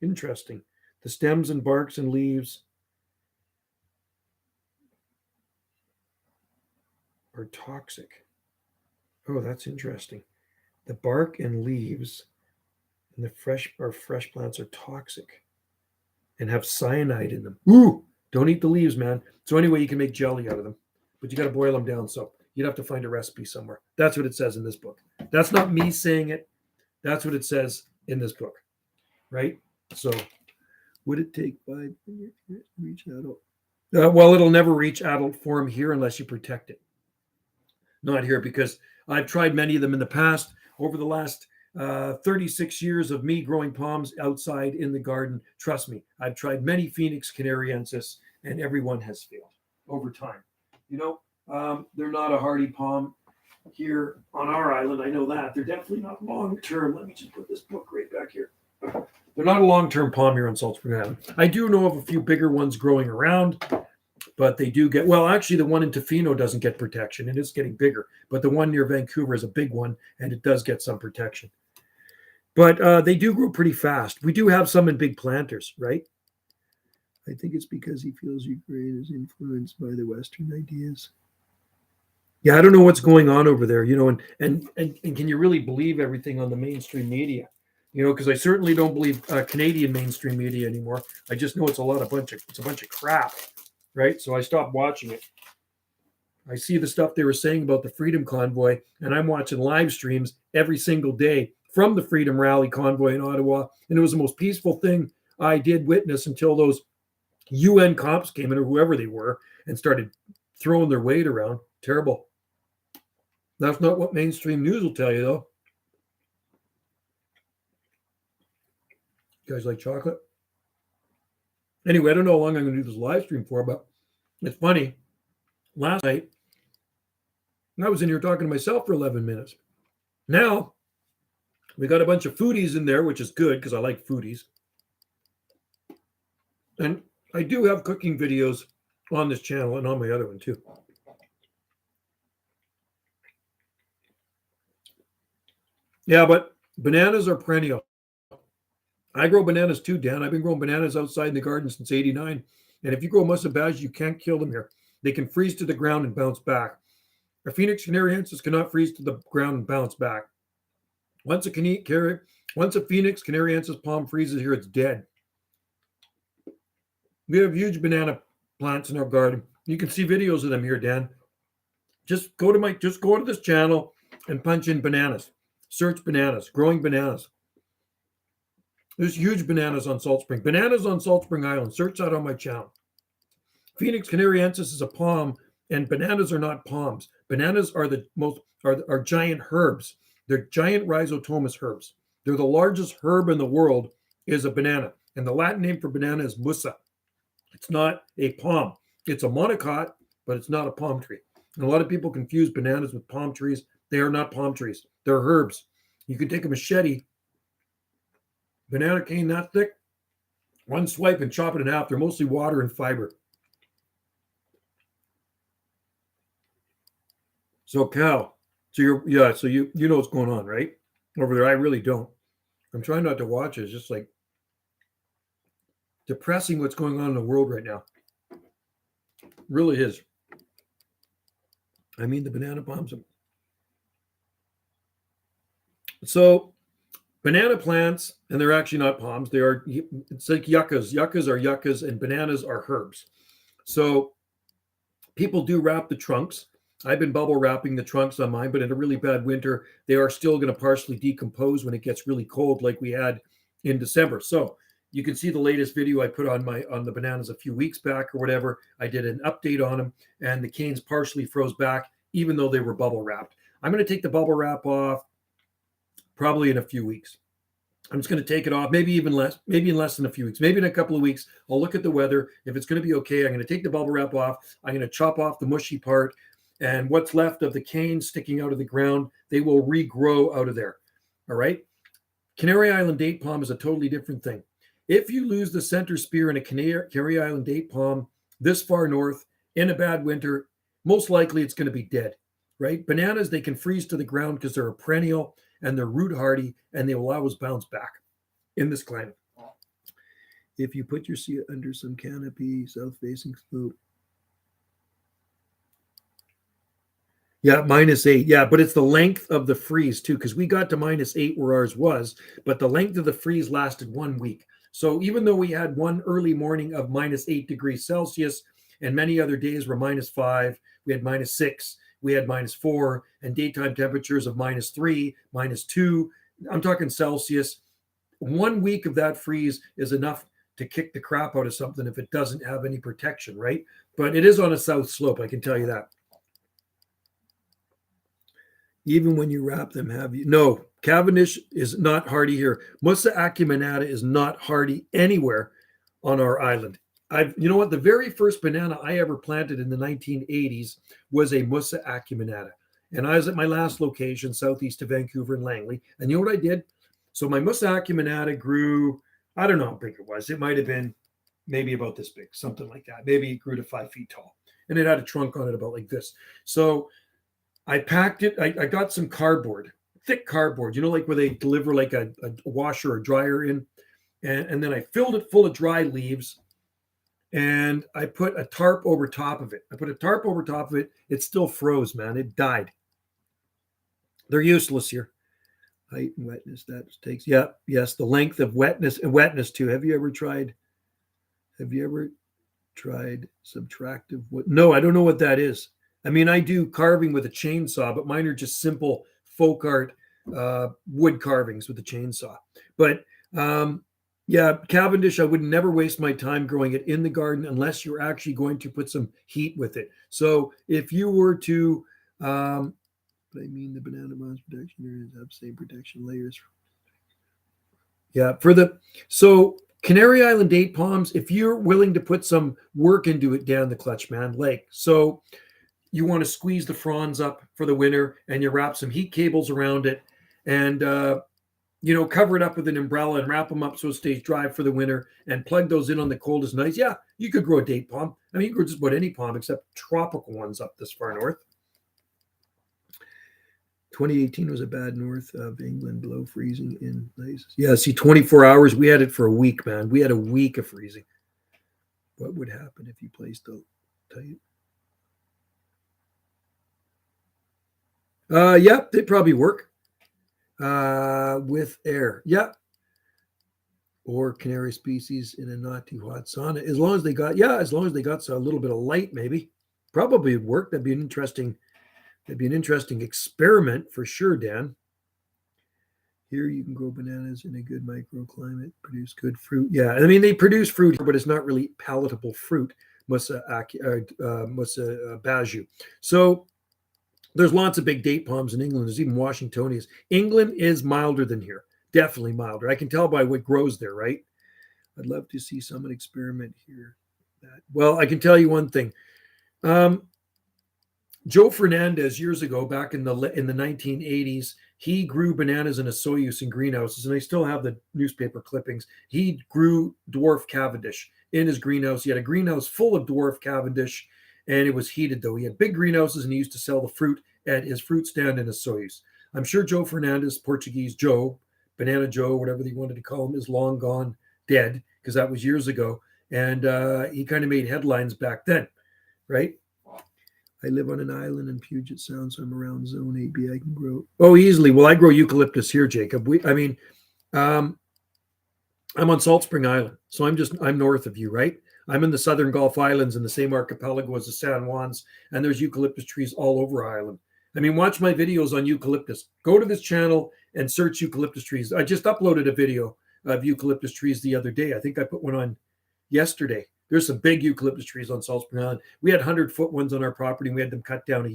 Interesting. The stems and barks and leaves are toxic. Oh, that's interesting. The bark and leaves and the fresh plants are toxic and have cyanide in them. Ooh, don't eat the leaves, man. So anyway, you can make jelly out of them, but you got to boil them down. So you'd have to find a recipe somewhere. That's what it says in this book. That's not me saying it. That's what it says in this book, right? So would it take 5 years to reach adult? Well, it'll never reach adult form here unless you protect it. Not here, because I've tried many of them in the past. Over the last 36 years of me growing palms outside in the garden, trust me, I've tried many Phoenix canariensis, and everyone has failed over time. They're not a hardy palm here on our island. I know that. They're definitely not long-term. Let me just put this book right back here. They're not a long-term palm here on Salt Spring Island. I do know of a few bigger ones growing around, but they do get, well, actually the one in Tofino doesn't get protection. It is getting bigger, but the one near Vancouver is a big one, and it does get some protection. But they do grow pretty fast. We do have some in big planters, right? I think it's because he feels Ukraine is influenced by the Western ideas. Yeah, I don't know what's going on over there, and can you really believe everything on the mainstream media? Because I certainly don't believe Canadian mainstream media anymore. I just know it's a bunch of crap, right? So I stopped watching it. I see the stuff they were saying about the Freedom Convoy, and I'm watching live streams every single day from the Freedom Rally Convoy in Ottawa, and it was the most peaceful thing I did witness until those UN cops came in, or whoever they were, and started throwing their weight around. Terrible. That's not what mainstream news will tell you, though. You guys like chocolate? Anyway, I don't know how long I'm going to do this live stream for, but it's funny. Last night, I was in here talking to myself for 11 minutes. Now, we got a bunch of foodies in there, which is good because I like foodies. And I do have cooking videos on this channel and on my other one, too. Yeah, but bananas are perennial. I grow bananas too, Dan. I've been growing bananas outside in the garden since '89. And if you grow musabaj, you can't kill them here. They can freeze to the ground and bounce back. A Phoenix canariensis cannot freeze to the ground and bounce back. Once a Phoenix canariensis palm freezes here, it's dead. We have huge banana plants in our garden. You can see videos of them here, Dan. Just go to this channel and punch in bananas. Search bananas, growing bananas. There's huge bananas on Salt Spring. Bananas on Salt Spring Island. Search that on my channel. Phoenix canariensis is a palm, and bananas are not palms. Bananas are are giant herbs. They're giant rhizotomous herbs. They're the largest herb in the world is a banana. And the Latin name for banana is musa. It's not a palm. It's a monocot, but it's not a palm tree. And a lot of people confuse bananas with palm trees. They are not palm trees. They're herbs. You can take a machete, banana cane that thick, one swipe and chop it in half. They're mostly water and fiber. So Cal, so you know what's going on, right? Over there. I really don't. I'm trying not to watch it. It's just like depressing what's going on in the world right now. It really is. I mean, the banana palms. So banana plants, and they're actually not palms. It's like yuccas. Yuccas are yuccas, and bananas are herbs. So people do wrap the trunks. I've been bubble wrapping the trunks on mine, but in a really bad winter, they are still going to partially decompose when it gets really cold, like we had in December. So you can see the latest video I put on the bananas a few weeks back or whatever. I did an update on them, and the canes partially froze back, even though they were bubble wrapped. I'm going to take the bubble wrap off probably in a few weeks. I'm just going to take it off, maybe in less than a few weeks, maybe in a couple of weeks. I'll look at the weather. If it's going to be okay, I'm going to take the bubble wrap off. I'm going to chop off the mushy part, and what's left of the cane sticking out of the ground, they will regrow out of there. All right. Canary Island date palm is a totally different thing. If you lose the center spear in a Canary Island date palm this far north in a bad winter, most likely it's going to be dead, right? Bananas, they can freeze to the ground because they're a perennial and they're root hardy and they will always bounce back in this climate. If you put your seat under some canopy, south-facing slope. Yeah, -8. Yeah, but it's the length of the freeze too, because we got to -8 where ours was, but the length of the freeze lasted 1 week. So even though we had one early morning of -8 degrees Celsius and many other days were -5, we had -6, we had -4, and daytime temperatures of -3, -2. I'm talking Celsius. 1 week of that freeze is enough to kick the crap out of something if it doesn't have any protection, right? But it is on a south slope, I can tell you that. Even when you wrap them, have you? No, Cavendish is not hardy here. Musa acuminata is not hardy anywhere on our island. You know what? The very first banana I ever planted in the 1980s was a Musa acuminata. And I was at my last location, southeast of Vancouver in Langley. And you know what I did? So my Musa acuminata grew, I don't know how big it was. It might have been maybe about this big, something like that. Maybe it grew to 5 feet tall. And it had a trunk on it about like this. So I packed it. I got some cardboard, thick cardboard, like where they deliver like a washer or dryer in. And then I filled it full of dry leaves and I put a tarp over top of it. It still froze, man. It died. They're useless here. Height and wetness, that takes, yes, the length of wetness and wetness too. Have you ever tried subtractive wood? No, I don't know what that is. I mean, I do carving with a chainsaw, but mine are just simple folk art wood carvings with a chainsaw. But Cavendish, I would never waste my time growing it in the garden unless you're actually going to put some heat with it. So if you were to, the banana moss protection areas have same protection layers. Yeah, so Canary Island date palms, if you're willing to put some work into it down the clutch, man, so you want to squeeze the fronds up for the winter and you wrap some heat cables around it and, cover it up with an umbrella and wrap them up so it stays dry for the winter and plug those in on the coldest nights. Yeah, you could grow a date palm. I mean, you could grow just about any palm except tropical ones up this far north. 2018 was a bad north of England, below freezing in places. Yeah, see, 24 hours. We had it for a week, man. We had a week of freezing. What would happen if you placed the tight? Yeah, they'd probably work with air. Yeah. Or canary species in a not too hot sauna. As long as they got a little bit of light, maybe. Probably would work. That'd be an interesting experiment for sure, Dan. Here you can grow bananas in a good microclimate, produce good fruit. Yeah, I mean, they produce fruit, but it's not really palatable fruit, Musa baju. So there's lots of big date palms in England. There's even Washingtonias. England is milder than here. Definitely milder. I can tell by what grows there, right? I'd love to see someone experiment here. Well, I can tell you one thing. Joe Fernandez years ago, back in the 1980s, he grew bananas in a Soyuz in greenhouses, and I still have the newspaper clippings. He grew dwarf Cavendish in his greenhouse. He had a greenhouse full of dwarf Cavendish, and it was heated, though. He had big greenhouses, and he used to sell the fruit at his fruit stand in a Soyuz. I'm sure Joe Fernandez, Portuguese Joe, Banana Joe, whatever they wanted to call him, is long gone, dead, because that was years ago. And he kind of made headlines back then, right? I live on an island in Puget Sound, so I'm around zone 8B. I can grow. Oh, easily. Well, I grow eucalyptus here, Jacob. I'm on Salt Spring Island, so I'm north of you, right? I'm in the Southern Gulf Islands in the same archipelago as the San Juans, and there's eucalyptus trees all over our island. I mean, watch my videos on eucalyptus. Go to this channel and search eucalyptus trees. I just uploaded a video of eucalyptus trees the other day. I think I put one on yesterday. There's some big eucalyptus trees on Salt Spring Island. We had 100-foot ones on our property. We had them cut down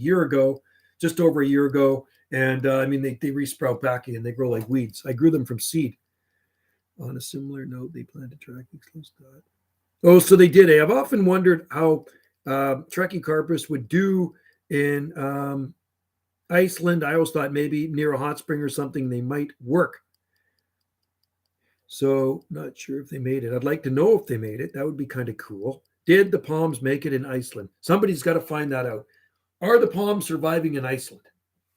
just over a year ago. And they resprout back again. They grow like weeds. I grew them from seed. On a similar note, they plan to track close to that. Oh, so they did. I've often wondered how Trachycarpus would do in Iceland. I always thought maybe near a hot spring or something they might work. So not sure if they made it. I'd like to know if they made it. That would be kind of cool. Did the palms make it in Iceland? Somebody's got to find that out. Are the palms surviving in Iceland?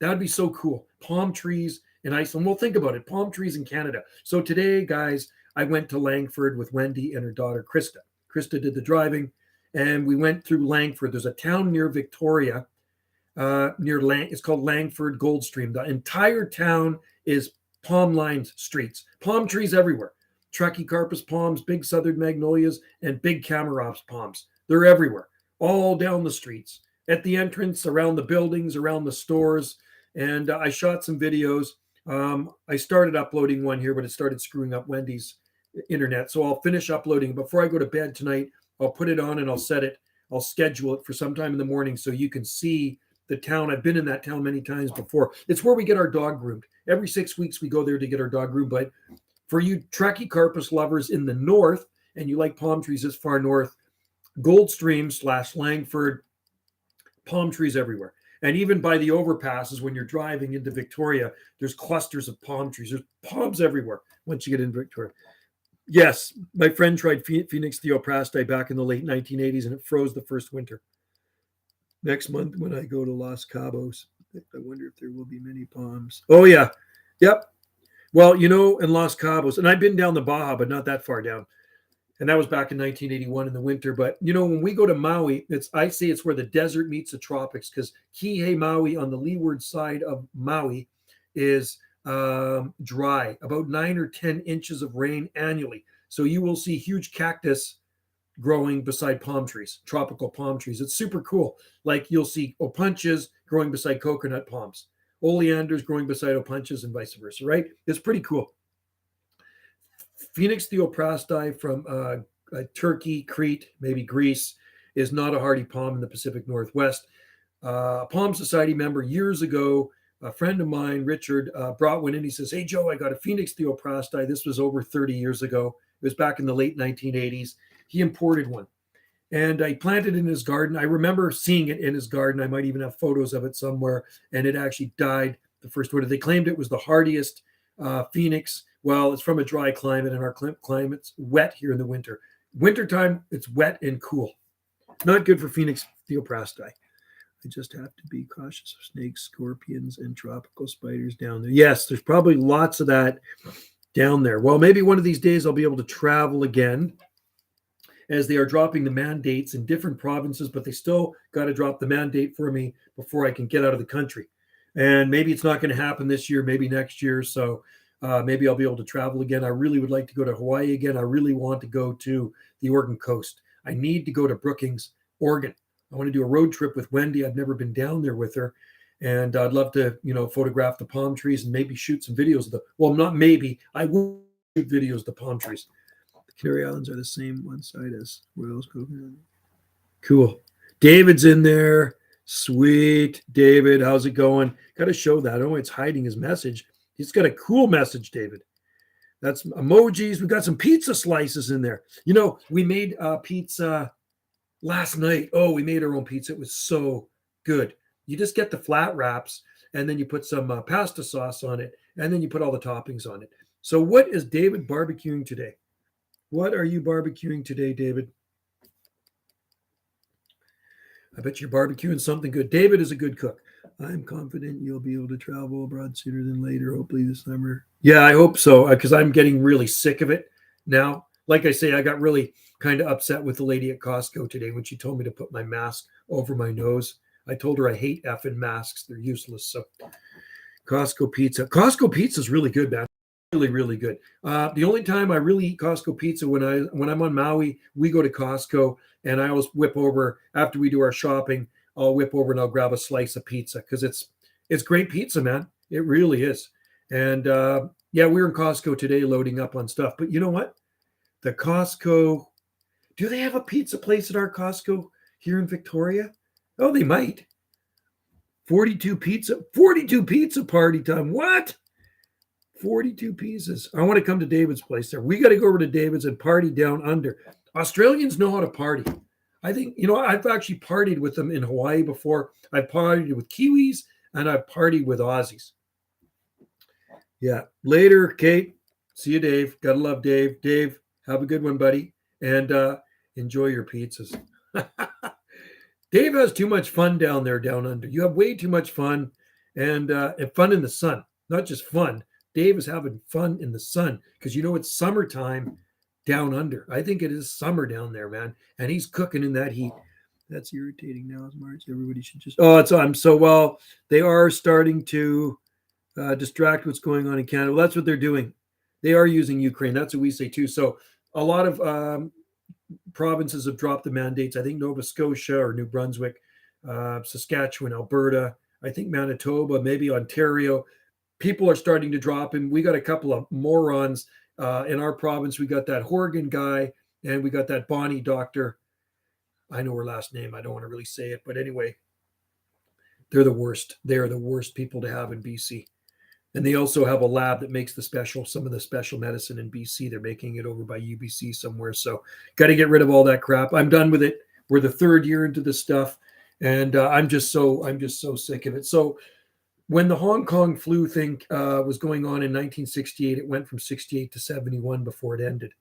That would be so cool. Palm trees in Iceland. Well, think about it. Palm trees in Canada. So today, guys, I went to Langford with Wendy and her daughter, Krista. Krista did the driving, and we went through Langford. There's a town near Victoria, it's called Langford Goldstream. The entire town is palm-lined streets. Palm trees everywhere. Trachycarpus palms, big southern magnolias, and big Camarops palms. They're everywhere, all down the streets, at the entrance, around the buildings, around the stores. And I shot some videos. I started uploading one here, but it started screwing up Wendy's internet. So I'll finish uploading. Before I go to bed tonight, I'll put it on and I'll set it. I'll schedule it for sometime in the morning so you can see the town. I've been in that town many times before. It's where we get our dog groomed. Every 6 weeks we go there to get our dog groomed. But for you Trachycarpus lovers in the north, and you like palm trees this far north, Goldstream / Langford, palm trees everywhere. And even by the overpasses, when you're driving into Victoria, there's clusters of palm trees. There's palms everywhere once you get into Victoria. Yes, my friend tried Phoenix theoprasti back in the late 1980s, and it froze the first winter. Next month when I go to Los Cabos, I wonder if there will be many palms. Oh, yeah. Yep. Well, in Los Cabos, and I've been down the Baja, but not that far down. And that was back in 1981 in the winter. But, when we go to Maui, I say it's where the desert meets the tropics, because Kihei Maui on the leeward side of Maui is dry, about 9 or 10 inches of rain annually. So you will see huge cactus growing beside palm trees, tropical palm trees. It's super cool. Like you'll see opunches growing beside coconut palms, oleanders growing beside opunches, and vice versa, right? It's pretty cool. Phoenix theoprasti from Turkey, Crete, maybe Greece, is not a hardy palm in the Pacific Northwest. Palm Society member years ago, a friend of mine, Richard, brought one in. He says, "Hey, Joe, I got a Phoenix theoprasti." This was over 30 years ago. It was back in the late 1980s. He imported one, and I planted it in his garden. I remember seeing it in his garden. I might even have photos of it somewhere, and it actually died the first winter. They claimed it was the hardiest Phoenix. Well, it's from a dry climate, and our climate's wet here in the winter. Wintertime, it's wet and cool. Not good for Phoenix theoprasti. I just have to be cautious of snakes, scorpions, and tropical spiders down there. Yes, there's probably lots of that down there. Well, maybe one of these days I'll be able to travel again, as they are dropping the mandates in different provinces, but they still got to drop the mandate for me before I can get out of the country. And maybe it's not going to happen this year, maybe next year. So maybe I'll be able to travel again. I really would like to go to Hawaii again. I really want to go to the Oregon coast. I need to go to Brookings, Oregon. I want to do a road trip with Wendy. I've never been down there with her. And I'd love to, photograph the palm trees and maybe shoot some videos of not maybe, I will shoot videos of the palm trees. The Canary Islands are the same one side as Royals Coconut. Cool. David's in there. Sweet. David, how's it going? Got to show that. Oh, it's hiding his message. He's got a cool message, David. That's emojis. We got some pizza slices in there. We made pizza last night. Oh, we made our own pizza. It was so good. You just get the flat wraps, and then you put some pasta sauce on it, and then you put all the toppings on it. So what is David barbecuing today? What are you barbecuing today, David? I bet you're barbecuing something good. David is a good cook. I'm confident you'll be able to travel abroad sooner than later, hopefully this summer. Yeah, I hope so, because I'm getting really sick of it now. Like I say, I got really kind of upset with the lady at Costco today when she told me to put my mask over my nose. I told her I hate effing masks. They're useless. So Costco pizza. Costco pizza is really good, man. Really, really good. The only time I really eat Costco pizza when I'm on Maui, we go to Costco, and I always whip over after we do our shopping. I'll whip over and I'll grab a slice of pizza because it's great pizza, man. It really is. And yeah, we were in Costco today loading up on stuff. But you know what? The Costco, do they have a pizza place at our Costco here in Victoria? Oh, they might. 42 pizza party time. What? 42 pieces. I want to come to David's place there. We got to go over to David's and party down under. Australians know how to party. I think, I've actually partied with them in Hawaii before. I've partied with Kiwis and I've partied with Aussies. Yeah. Later, Kate. See you, Dave. Gotta love Dave. Dave, have a good one, buddy, and enjoy your pizzas. Dave has too much fun down there, down under. You have way too much fun, and fun in the sun. Not just fun. Dave is having fun in the sun because it's summertime down under. I think it is summer down there, man, and he's cooking in that heat. That's irritating now, March. Everybody should just. Oh, it's I'm so well. They are starting to distract what's going on in Canada. Well, that's what they're doing. They are using Ukraine. That's what we say too. So a lot of provinces have dropped the mandates. I think Nova Scotia or New Brunswick, Saskatchewan, Alberta, I think Manitoba, maybe Ontario. People are starting to drop, and we got a couple of morons in our province. We got that Horgan guy, and we got that Bonnie doctor. I know her last name. I don't want to really say it, but anyway, they're the worst. They are the worst people to have in BC. And they also have a lab that makes some of the special medicine in BC. They're making it over by UBC somewhere. So got to get rid of all that crap. I'm done with it. We're the third year into this stuff, and I'm just so sick of it. So when the Hong Kong flu thing was going on in 1968, it went from 68 to 71 before it ended.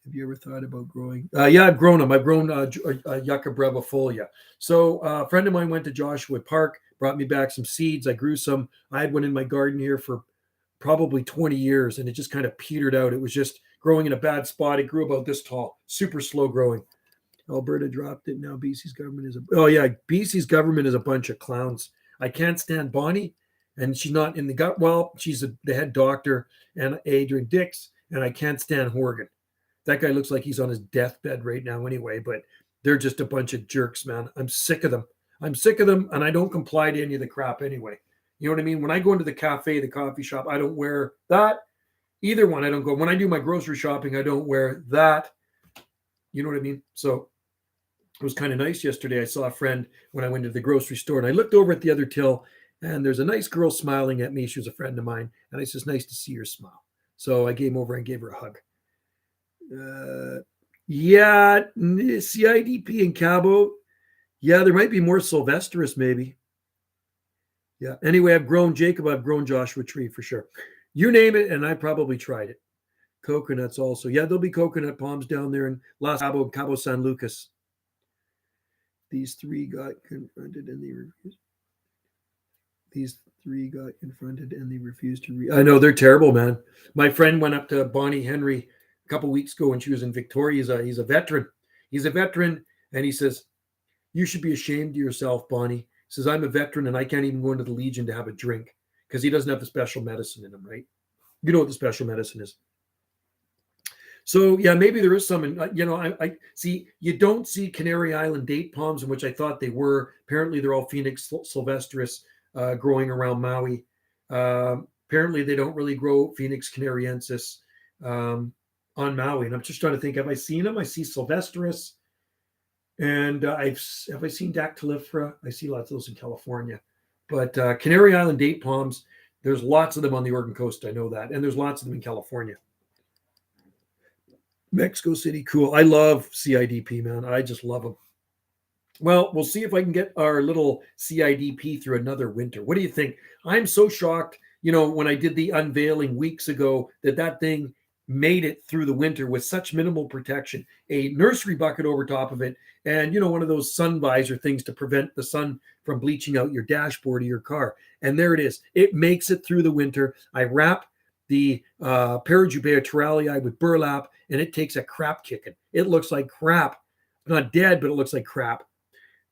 Have you ever thought about growing? Yeah, I've grown them. I've grown Yucca brevifolia. So a friend of mine went to Joshua Park, brought me back some seeds. I grew some. I had one in my garden here for probably 20 years, and it just kind of petered out. It was just growing in a bad spot. It grew about this tall, super slow growing. Alberta dropped it. Now BC's government is BC's government is a bunch of clowns. I can't stand Bonnie, and she's not in the gut. Well, she's the head doctor, and Adrian Dix, and I can't stand Horgan. That guy looks like he's on his deathbed right now anyway, but they're just a bunch of jerks, man. I'm sick of them. And I don't comply to any of the crap anyway. You know what I mean? When I go into the cafe, the coffee shop, I don't wear that. Either one, I don't go. When I do my grocery shopping, I don't wear that. You know what I mean? So it was kind of nice yesterday. I saw a friend when I went to the grocery store, and I looked over at the other till, and there's a nice girl smiling at me. She was a friend of mine, and it's just nice to see her smile. So I came over and gave her a hug. Yeah, CIDP in Cabo. Yeah, there might be more Sylvestris, maybe. Yeah. Anyway, I've grown Joshua Tree for sure. You name it, and I probably tried it. Coconuts also. Yeah, there'll be coconut palms down there in Cabo San Lucas. These three got confronted and they refused. I know, they're terrible, man. My friend went up to Bonnie Henry a couple weeks ago when she was in Victoria. He's a veteran. He's a veteran, and he says, "You should be ashamed of yourself, Bonnie." He says, "I'm a veteran, and I can't even go into the Legion to have a drink because he doesn't have the special medicine in him, right? You know what the special medicine is." So yeah, maybe there is some. I see. You don't see Canary Island date palms, in which I thought they were. Apparently, they're all Phoenix sylvestris growing around Maui. Apparently, they don't really grow Phoenix canariensis on Maui. And I'm just trying to think: have I seen them? I see sylvestris, and have I seen dactylifera? I see lots of those in California, but Canary Island date palms. There's lots of them on the Oregon coast. I know that, and there's lots of them in California. Mexico City, cool. I love CIDP, man. I just love them. Well, we'll see if I can get our little CIDP through another winter. What do you think? I'm so shocked, when I did the unveiling weeks ago, that thing made it through the winter with such minimal protection. A nursery bucket over top of it, and one of those sun visor things to prevent the sun from bleaching out your dashboard of your car. And there it is. It makes it through the winter. I wrap the Parajubea terralii with burlap, and it takes a crap kicking. It looks like crap. Not dead, but it looks like crap.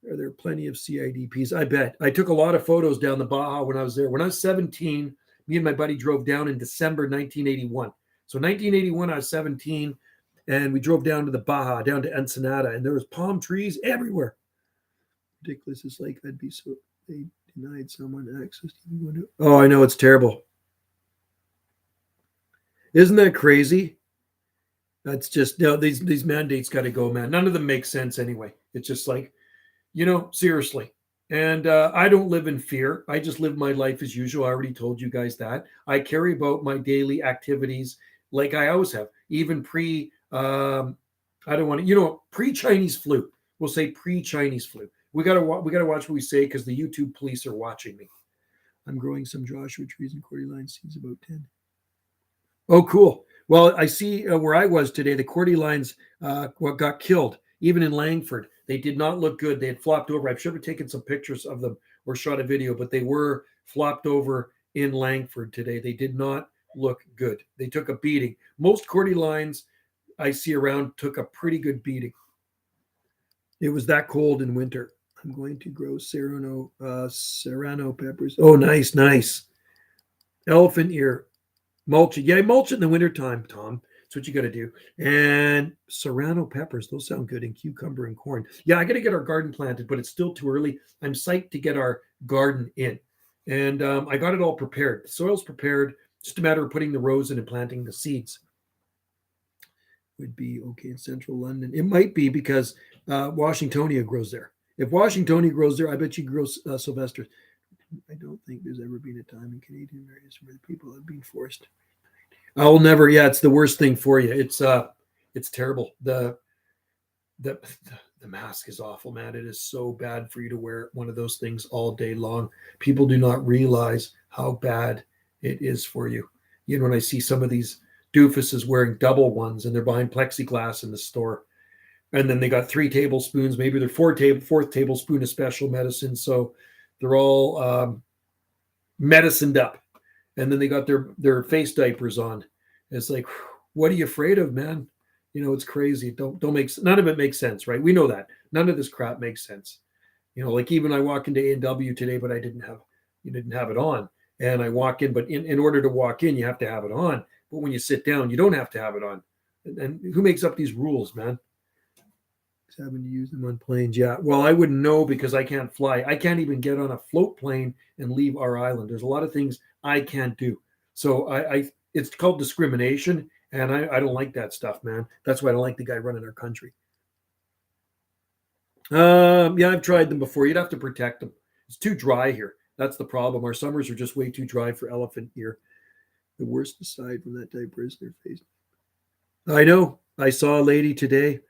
Are there plenty of CIDPs? I bet. I took a lot of photos down the Baja when I was there. When I was 17, me and my buddy drove down in December 1981. So 1981, I was 17, and we drove down to the Baja, down to Ensenada, and there was palm trees everywhere. Ridiculous. It's like I'd be so... They denied someone access to... Oh, I know. It's terrible. Isn't that crazy? That's just, these mandates got to go, man. None of them make sense anyway. It's just like, seriously. And I don't live in fear. I just live my life as usual. I already told you guys that. I carry about my daily activities like I always have, even pre-Chinese flu. We'll say pre-Chinese flu. We gotta watch what we say because the YouTube police are watching me. I'm growing some Joshua trees and cordyline seeds, about 10. Oh, cool. Well, I see where I was today, the Cordy lines got killed, even in Langford. They did not look good. They had flopped over. I should have taken some pictures of them or shot a video, but they were flopped over in Langford today. They did not look good. They took a beating. Most Cordy lines I see around took a pretty good beating. It was that cold in winter. I'm going to grow serrano peppers. Oh, nice, nice. Elephant ear. Mulch it. Yeah, mulch it in the wintertime, Tom. That's what you got to do. And serrano peppers, those sound good. And cucumber and corn. Yeah, I got to get our garden planted, but it's still too early. I'm psyched to get our garden in. And I got it all prepared. The soil's prepared. Just a matter of putting the rows in and planting the seeds. Would be okay in central London. It might be because Washingtonia grows there. If Washingtonia grows there, I bet you grows Sylvester. I don't think there's ever been a time in Canadian areas where the people have been forced. I'll never. Yeah, it's the worst thing for you. It's terrible. The mask is awful, man. It is so bad for you to wear one of those things all day long. People do not realize how bad it is for you. You know, when I see some of these doofuses wearing double ones and they're behind plexiglass in the store, and then they got 3 tablespoons, maybe they're fourth tablespoon of special medicine, so they're all medicined up, and then they got their face diapers on. It's like, what are you afraid of, man? You know, it's crazy. Don't make none of it makes sense, right? We know that none of this crap makes sense. You know, like even I walk into A&W today, but you didn't have it on, and I walk in, but in order to walk in, you have to have it on. But when you sit down, you don't have to have it on. And who makes up these rules, man? Having to use them on planes. Yeah. Well, I wouldn't know because I can't fly. I can't even get on a float plane and leave our island. There's a lot of things I can't do. So it's called discrimination. And I don't like that stuff, man. That's why I don't like the guy running our country. Yeah, I've tried them before. You'd have to protect them. It's too dry here. That's the problem. Our summers are just way too dry for elephant ear. The worst aside from that diaper is their face. I know. I saw a lady today.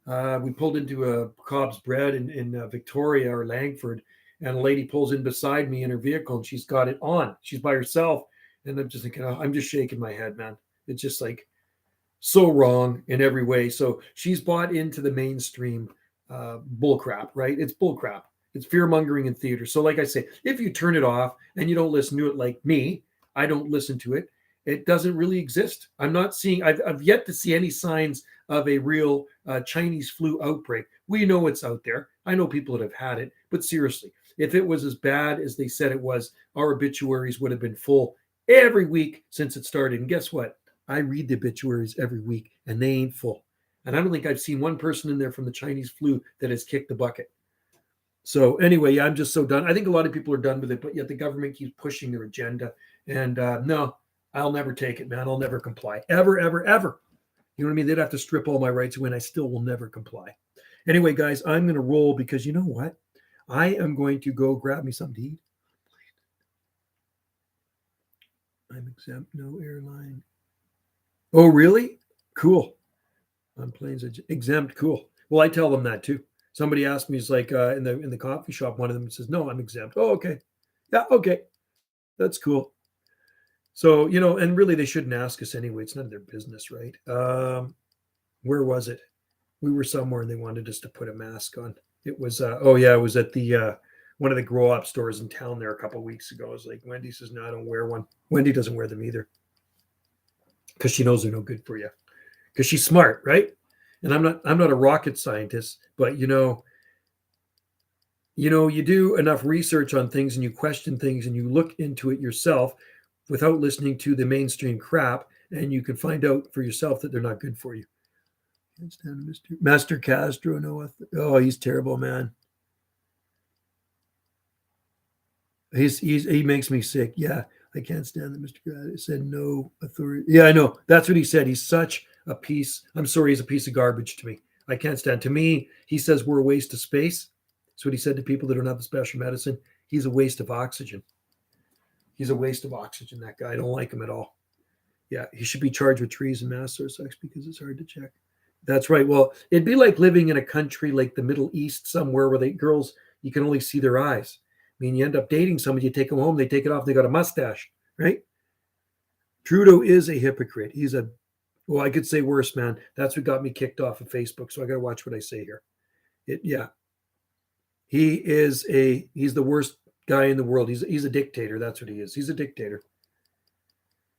We pulled into a Cobb's Bread in Victoria or Langford, and a lady pulls in beside me in her vehicle, and she's got it on. She's by herself, and I'm just thinking, I'm just shaking my head, man. It's just like so wrong in every way. So she's bought into the mainstream bullcrap, right? It's bullcrap. It's fear mongering in theater. So, like I say, if you turn it off and you don't listen to it, like me, I don't listen to it. It doesn't really exist. I'm not seeing. I've yet to see any signs of a real Chinese flu outbreak. We know it's out there. I know people that have had it, but seriously, if it was as bad as they said it was, our obituaries would have been full every week since it started. And guess what? I read the obituaries every week, and they ain't full. And I don't think I've seen one person in there from the Chinese flu that has kicked the bucket. So anyway, yeah, I'm just so done. I think a lot of people are done with it, but yet the government keeps pushing their agenda. And no, I'll never take it, man. I'll never comply. Ever, ever, ever. You know what I mean? They'd have to strip all my rights away, and I still will never comply. Anyway, guys, I'm going to roll because you know what? I am going to go grab me something to eat. I'm exempt, no airline. Oh, really? Cool. On planes, exempt, cool. Well, I tell them that too. Somebody asked me, it's like in the coffee shop, one of them says, no, I'm exempt. Oh, okay. Yeah, okay. That's cool. So, you know, and really they shouldn't ask us anyway. It's none of their business, right? Where was it? We were somewhere and they wanted us to put a mask on. It was, it was at the one of the grow up stores in town there a couple of weeks ago. I was like, Wendy says, no, I don't wear one. Wendy doesn't wear them either because she knows they're no good for you. Because she's smart, right? And I'm not a rocket scientist, but you do enough research on things and you question things and you look into it yourself without listening to the mainstream crap, and you can find out for yourself that they're not good for you. Master Castro, no, he's terrible, man. He makes me sick. Yeah, I can't stand that. Mr. God said no authority. Yeah, I know. That's what he said. He's such a piece. I'm sorry, he's a piece of garbage to me. I can't stand. To me, he says we're a waste of space. That's what he said to people that don't have the special medicine. He's a waste of oxygen. He's a waste of oxygen, that guy. I don't like him at all. Yeah, he should be charged with treason and mass sex because it's hard to check. That's right. Well, it'd be like living in a country like the Middle East somewhere where girls, you can only see their eyes. I mean, you end up dating somebody, you take them home, they take it off, they got a mustache, right? Trudeau is a hypocrite. He's a, well, I could say worse, man. That's what got me kicked off of Facebook. So I got to watch what I say here. Yeah. He's the worst guy in the world. He's a dictator. That's what he is. He's a dictator.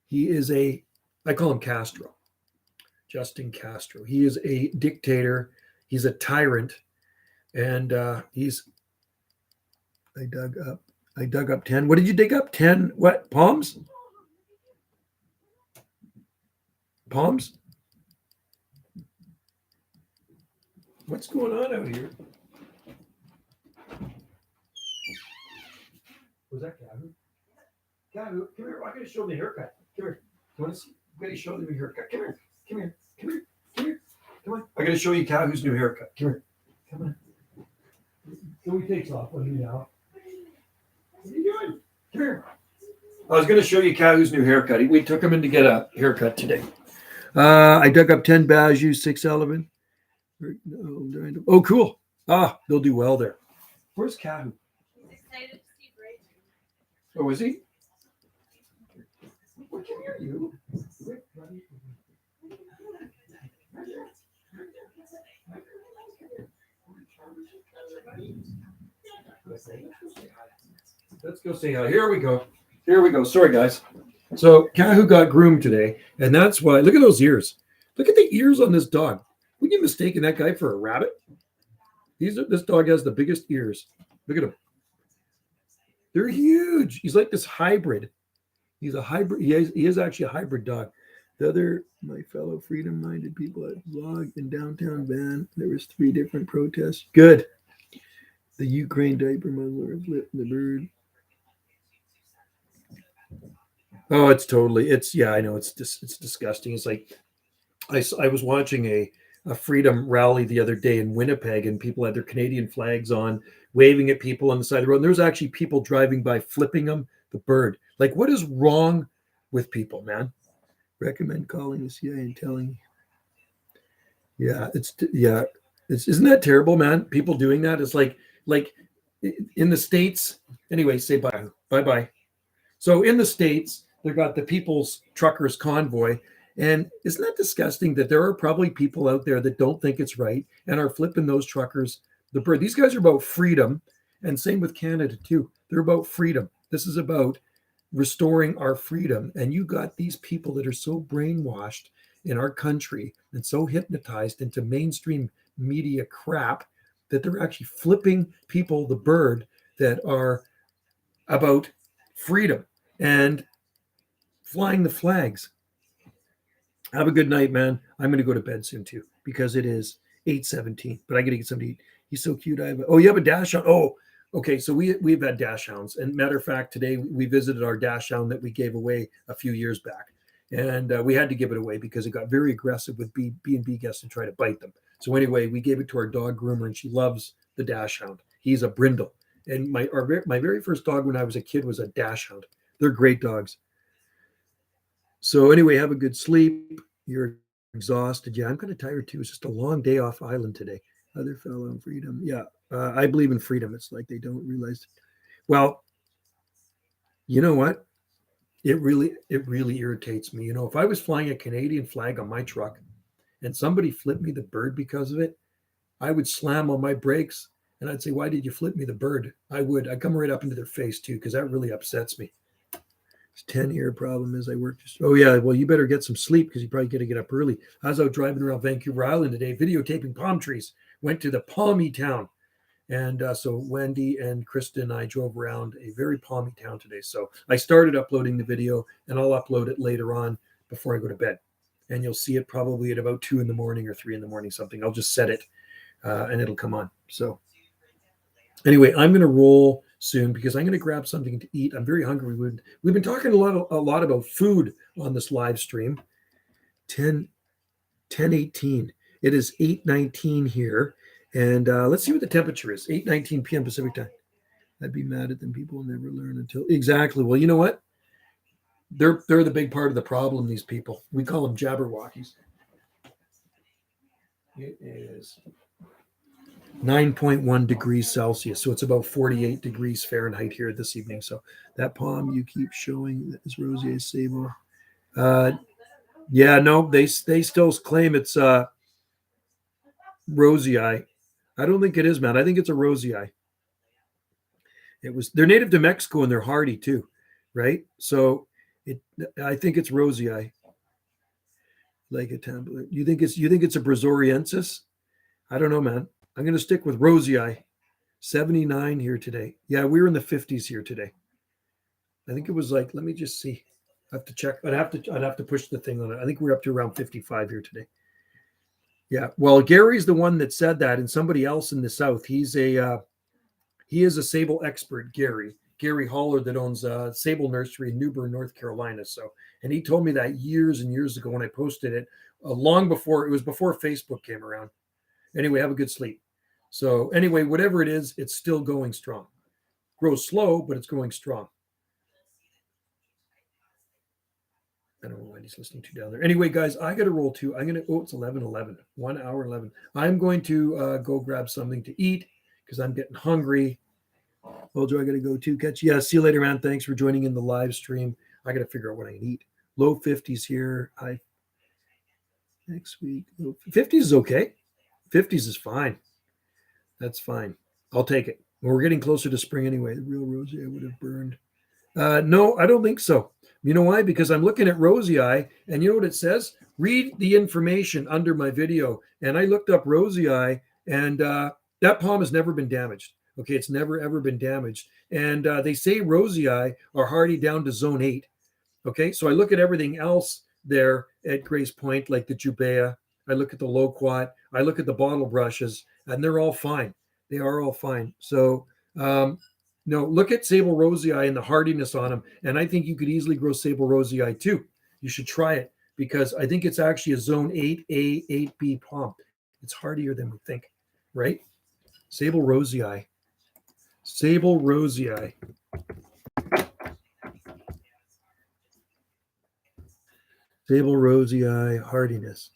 He is I call him Castro. Justin Castro. He is a dictator. He's a tyrant. And I dug up 10. What did you dig up? 10 what? Palms? Palms? What's going on out here? Was that Kahu? Kahu, come here. I'm going to show them the haircut. Come here. You want to see? I'm going to show them the haircut. Come here. Come here. Come here. Come here. Come on. I'm going to show you Kahu's new haircut. Come here. Come on. So he takes off on me now. What are you doing? Come here. I was going to show you Kahu's new haircut. We took him in to get a haircut today. I dug up 10 Bajou, 6 Eleven. Oh, cool. They'll do well there. Where's Kahu? He's excited to see Brisket. Oh, is he? Well, come here, you. Let's go say hi. Here we go. Here we go. Sorry, guys. So Kahu got groomed today, and that's why. Look at those ears. Look at the ears on this dog. Would you mistaken that guy for a rabbit? This dog has the biggest ears. Look at him. They're huge. He's like this hybrid. He's a hybrid. He is actually a hybrid dog. The other, my fellow freedom-minded people at Vlog in downtown Van, there was 3 different protests. Good. The Ukraine diaper muzzler flipped the bird. Oh, I know. It's disgusting. It's like, I was watching a freedom rally the other day in Winnipeg, and people had their Canadian flags on, waving at people on the side of the road. And there's actually people driving by, flipping them, the bird. Like, what is wrong with people, man? Recommend calling the CIA and telling. Yeah, isn't that terrible, man? People doing that. It's like in the States. Anyway, say bye. Bye. So in the States, they've got the People's Truckers Convoy. And isn't that disgusting that there are probably people out there that don't think it's right and are flipping those truckers the bird? These guys are about freedom, and same with Canada too. They're about freedom. This is about restoring our freedom. And you got these people that are so brainwashed in our country and so hypnotized into mainstream media crap that they're actually flipping people the bird that are about freedom and flying the flags. Have a good night, man. I'm going to go to bed soon too, because it is 8:17, but I got to get something to eat. He's so cute. You have a dachshund. Oh, okay. So we've had dachshunds, and matter of fact, today we visited our dachshund that we gave away a few years back, and we had to give it away because it got very aggressive with B&B guests and try to bite them. So anyway, we gave it to our dog groomer, and she loves the dachshund. He's a brindle, and my very first dog when I was a kid was a dachshund. They're great dogs. So anyway, have a good sleep. You're exhausted. Yeah, I'm kind of tired too. It's just a long day off island today. Other fellow in freedom. Yeah, I believe in freedom. It's like they don't realize. Well, you know what? It really irritates me. You know, if I was flying a Canadian flag on my truck and somebody flipped me the bird because of it, I would slam on my brakes and I'd say, "Why did you flip me the bird?" I'd come right up into their face too, because that really upsets me. 10-year problem is I work. Oh yeah, well you better get some sleep because you probably got to get up early. I was out driving around Vancouver Island today, videotaping palm trees. Went to the palmy town, and so Wendy and Krista and I drove around a very palmy town today. So I started uploading the video, and I'll upload it later on before I go to bed, and you'll see it probably at about 2 a.m. or 3 a.m. something. I'll just set it, and it'll come on. So anyway, I'm going to roll soon because I'm going to grab something to eat. I'm very hungry. We've been talking a lot about food on this live stream. 10:18. It is 8:19 here, and let's see what the temperature is. 8:19 p.m. Pacific time. I'd be mad at them. People will never learn until exactly. Well, you know what? They're the big part of the problem. These people. We call them jabberwockies. It is 9.1 degrees Celsius. So it's about 48 degrees Fahrenheit here this evening. So that palm you keep showing is Rosier Sable. Yeah, no, they still claim it's rosy eye. I don't think it is, man. I think it's a rosy eye. They're native to Mexico and they're hardy too, right? So it I think it's rosy eye. Like a template. You think it's a Brazoriensis? I don't know, man. I'm gonna stick with rosy eye. 79 here today. Yeah, we were in the 50s here today. I think it was like, let me just see. I have to check. I'd have to push the thing on it. I think we're up to around 55 here today. Yeah. Well, Gary's the one that said that, and somebody else in the South. He is a sable expert, Gary Holler, that owns Sable Nursery in New Bern, North Carolina. So, and he told me that years and years ago when I posted it, long before it was before Facebook came around. Anyway, have a good sleep. So, anyway, whatever it is, it's still going strong. Grows slow, but it's going strong. I don't know what he's listening to down there. Anyway, guys, I got to roll too. It's 11:11, 1 hour 11. I'm going to go grab something to eat because I'm getting hungry. Well, Joe, I got to go too. Catch. Yeah, see you later, man. Thanks for joining in the live stream. I got to figure out what I can eat. Low 50s here. Next week. 50s is okay. 50s is fine. That's fine. I'll take it. We're getting closer to spring anyway. The real rosy I would have burned. No, I don't think so. You know why? Because I'm looking at rosy eye, and you know what it says? Read the information under my video. And I looked up rosy eye, and that palm has never been damaged. Okay, it's never ever been damaged. And they say rosy eye are hardy down to zone 8. Okay, so I look at everything else there at Grace Point, like the Jubea. I look at the loquat. I look at the bottle brushes, and they're all fine. They are all fine. So, no, look at sable rosy eye and the hardiness on them. And I think you could easily grow sable rosy eye too. You should try it because I think it's actually a zone 8A, 8B palm. It's hardier than we think, right? Sable rosy eye. Sable rosy eye. Sable rosy eye hardiness.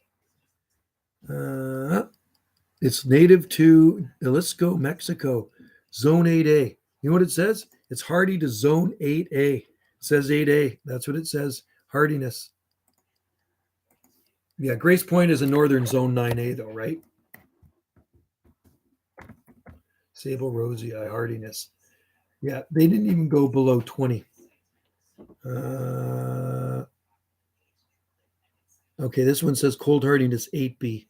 It's native to, let's go, Mexico, zone 8A. You know what it says? It's hardy to zone 8A. It says 8A. That's what it says. Hardiness. Yeah, Grace Point is a northern zone 9A, though, right? Sable rosy eye hardiness. Yeah, they didn't even go below 20. Okay, this one says cold hardiness 8B.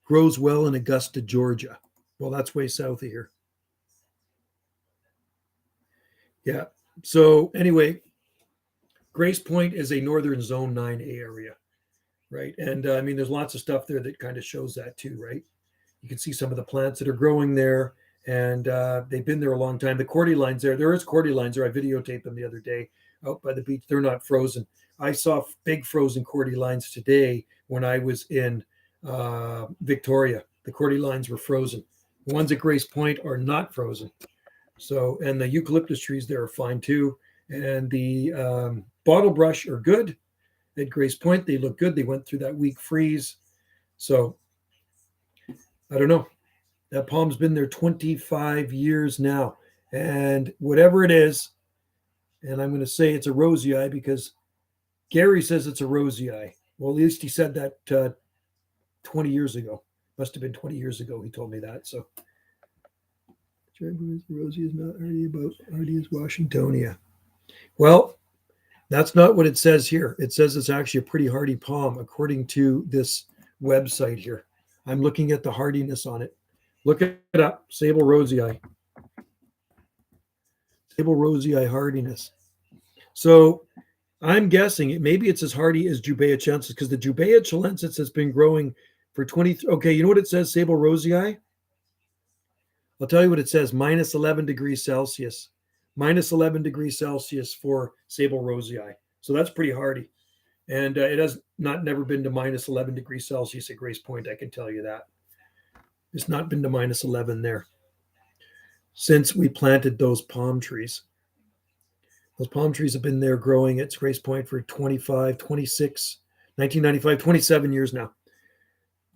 Grows well in Augusta, Georgia. Well, that's way south of here. Yeah. So anyway, Grace Point is a northern zone 9A area, right? And I mean, there's lots of stuff there that kind of shows that too, right? You can see some of the plants that are growing there, and they've been there a long time. The cordylines there is cordylines there. I videotaped them the other day out by the beach. They're not frozen. I saw big frozen cordylines today when I was in Victoria. The cordylines were frozen. The ones at Grace Point are not frozen. So, and the eucalyptus trees there are fine too. And the bottle brush are good at Grace Point. They look good. They went through that week freeze. So, I don't know. That palm's been there 25 years now. And whatever it is, and I'm going to say it's a rosy eye because Gary says it's a rosy eye. Well, at least he said that 20 years ago. Must have been 20 years ago he told me that. So, rosy is not hardy as Washingtonia. Well, that's not what it says here. It says it's actually a pretty hardy palm according to this website here. I'm looking at the hardiness on it. Look it up. Sable rosy eye. Sable rosy eye hardiness. So I'm guessing maybe it's as hardy as Jubea chilensis because the Jubea chilensis has been growing for 20. Okay, you know what it says, sable rosy eye? I'll tell you what it says, minus 11 degrees Celsius. Minus 11 degrees Celsius for sable rosy eye. So that's pretty hardy. And it has never been to minus 11 degrees Celsius at Grace Point, I can tell you that. It's not been to minus 11 there since we planted those palm trees. Those palm trees have been there growing at Grace Point for 25, 26, 1995, 27 years now.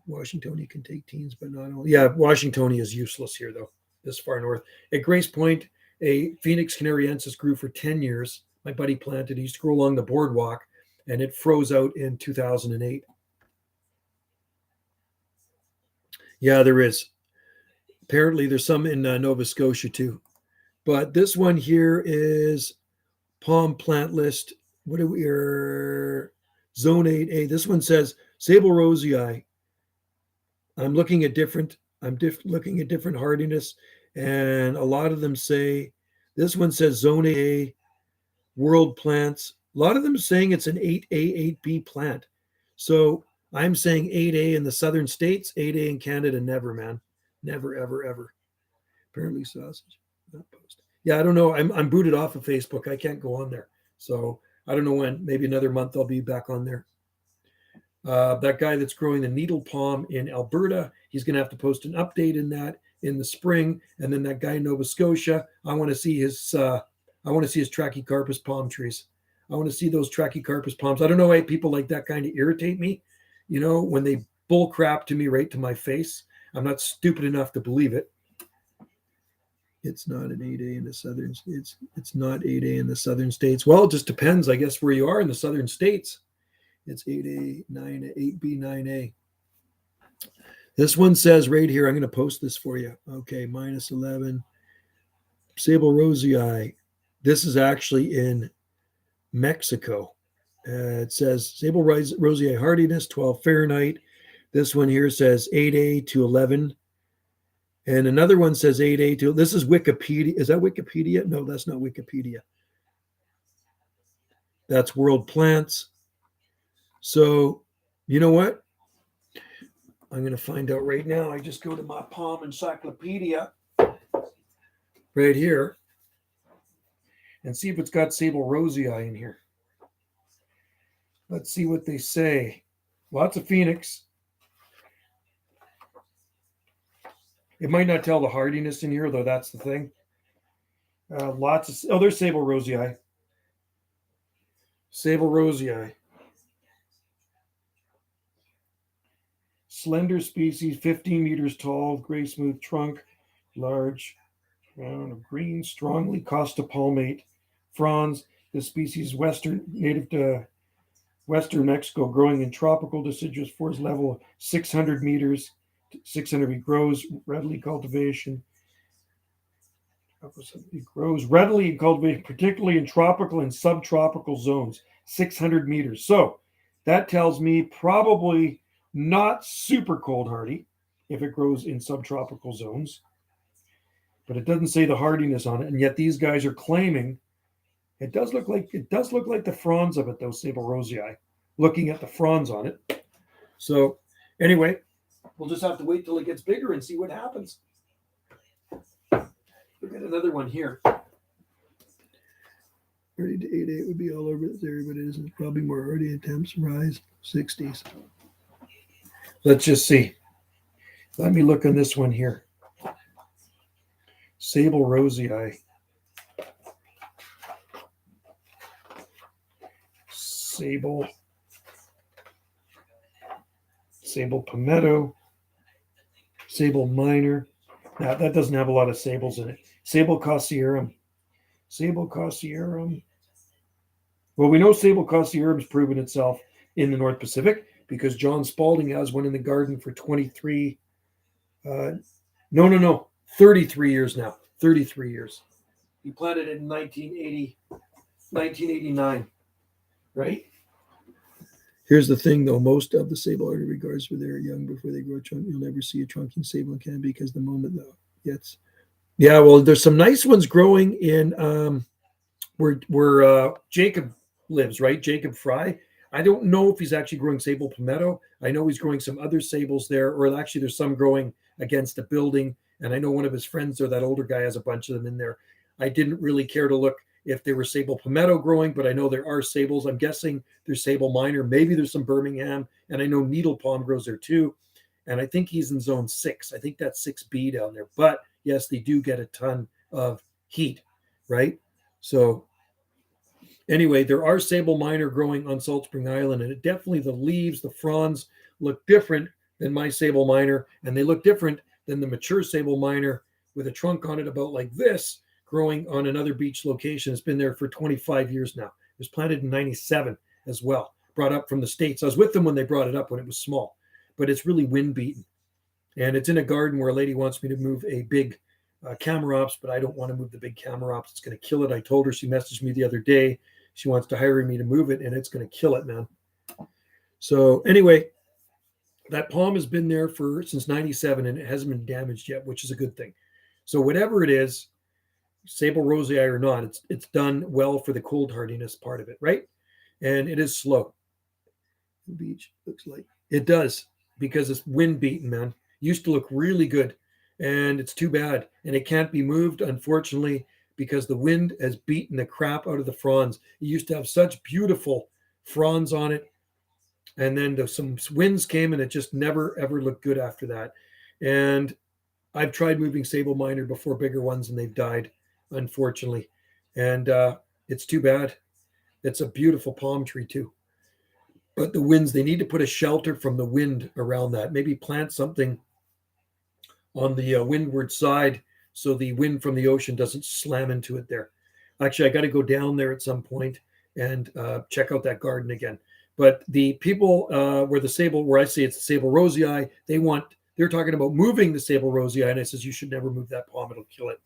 Washingtonia can take teens, but not all. Yeah, Washingtonia is useless here, though, this far north. At Grace Point, a Phoenix canariensis grew for 10 years. My buddy planted. He used to grow along the boardwalk. and it froze out in 2008. Yeah, there is. Apparently, there's some in Nova Scotia too. But this one here is palm plant list. What are we? Zone 8A. This one says Sable rosei. I'm looking at different. Looking at different hardiness, and a lot of them say this one says Zone A, world plants. A lot of them saying it's an 8A, 8B plant. So I'm saying 8A in the southern states, 8A in Canada. Never, man, never, ever, ever. Apparently sausage. Not post. Yeah, I don't know. I'm booted off of Facebook. I can't go on there. So I don't know when. Maybe another month I'll be back on there. That guy that's growing the needle palm in Alberta, he's going to have to post an update in that in the spring. And then that guy in Nova Scotia, I want to see his Trachycarpus palm trees. I want to see those Trachycarpus palms. I don't know why people like that kind of irritate me. You know, when they bull crap to me right to my face. I'm not stupid enough to believe it. It's not an 8A in the southern. It's not 8A in the southern states. Well, it just depends, I guess, where you are in the southern states. It's 8A, 9A, 8B, 9A. This one says right here, I'm going to post this for you. Okay, minus 11. Sable rosei. This is actually in Mexico. It says Sable rosei hardiness, 12 Fahrenheit. This one here says 8A to 11. And another one says 8A to, this is Wikipedia. Is that Wikipedia? No, that's not Wikipedia. That's World Plants. So, you know what? I'm going to find out right now. I just go to my Palm Encyclopedia right here and see if it's got Sable rosei in here. Let's see what they say. Lots of Phoenix. It might not tell the hardiness in here, though. That's the thing. There's Sable rosei. Sable rosei. Slender species, 15 meters tall, gray smooth trunk, large, crown of green, strongly costopalmate fronds. This species is native to western Mexico, growing in tropical deciduous forest level 600 meters. 600 feet, grows readily cultivation. It grows readily in cultivation, particularly in tropical and subtropical zones, 600 meters. So that tells me probably not super cold hardy if it grows in subtropical zones, but it doesn't say the hardiness on it. And yet these guys are claiming it does look like the fronds of it, though, Sable rosei, looking at the fronds on it. So anyway, we'll just have to wait till it gets bigger and see what happens. Look at another one here. 30 to 8 would be all over this area, but it isn't. Probably more hardy. Attempts rise 60s. Let's just see. Let me look on this one here. Sable rosei. Sable palmetto. Sable minor. Now, that doesn't have a lot of sables in it. Sable cossierum. Well, we know Sable cossierum's proven itself in the North Pacific because John Spalding has one in the garden for 33. 33 years now. 33 years. He planted it in 1989. Right? Here's the thing, though. Most of the sable are regards for their young before they grow trunk. You'll never see a trunking sable in Canada because the moment, though, gets. Yeah, well, there's some nice ones growing in where Jacob lives, right? Jacob Fry. I don't know if he's actually growing sable palmetto. I know he's growing some other sables there, or actually there's some growing against a building. And I know one of his friends there, that older guy, has a bunch of them in there. I didn't really care to look if they were sable palmetto growing, but I know there are sables. I'm guessing there's sable minor. Maybe there's some Birmingham, and I know needle palm grows there too. And I think he's in zone 6. I think that's 6B down there. But yes, they do get a ton of heat, right? So anyway, there are sable minor growing on Salt Spring Island, and it definitely, the leaves, the fronds look different than my sable minor, and they look different than the mature sable minor with a trunk on it about like this, growing on another beach location. It's been there for 25 years now. It was planted in 97. as well, brought up from the States. I was with them when they brought it up when it was small, but it's really wind beaten. And it's in a garden where a lady wants me to move a big Camarops, but I don't want to move the big Camarops. It's going to kill it. I told her, she messaged me the other day. She wants to hire me to move it, and it's going to kill it, man. So anyway, that palm has been there since 97, and it hasn't been damaged yet, which is a good thing. So whatever it is, sable rosei or not, it's done well for the cold hardiness part of it, right? And it is slow. The beach looks like it does because it's wind beaten, man. Used to look really good, and it's too bad, and it can't be moved, unfortunately, because the wind has beaten the crap out of the fronds. It used to have such beautiful fronds on it, and then some winds came, and it just never ever looked good after that. And I've tried moving sable minor before, bigger ones, and they've died, unfortunately, and it's too bad. It's a beautiful palm tree too, but the winds, they need to put a shelter from the wind around that. Maybe plant something on the windward side so the wind from the ocean doesn't slam into it there. Actually, I got to go down there at some point and check out that garden again. But the people where I say it's the sable rosei, they're talking about moving the sable rosei, and I says you should never move that palm; it'll kill it.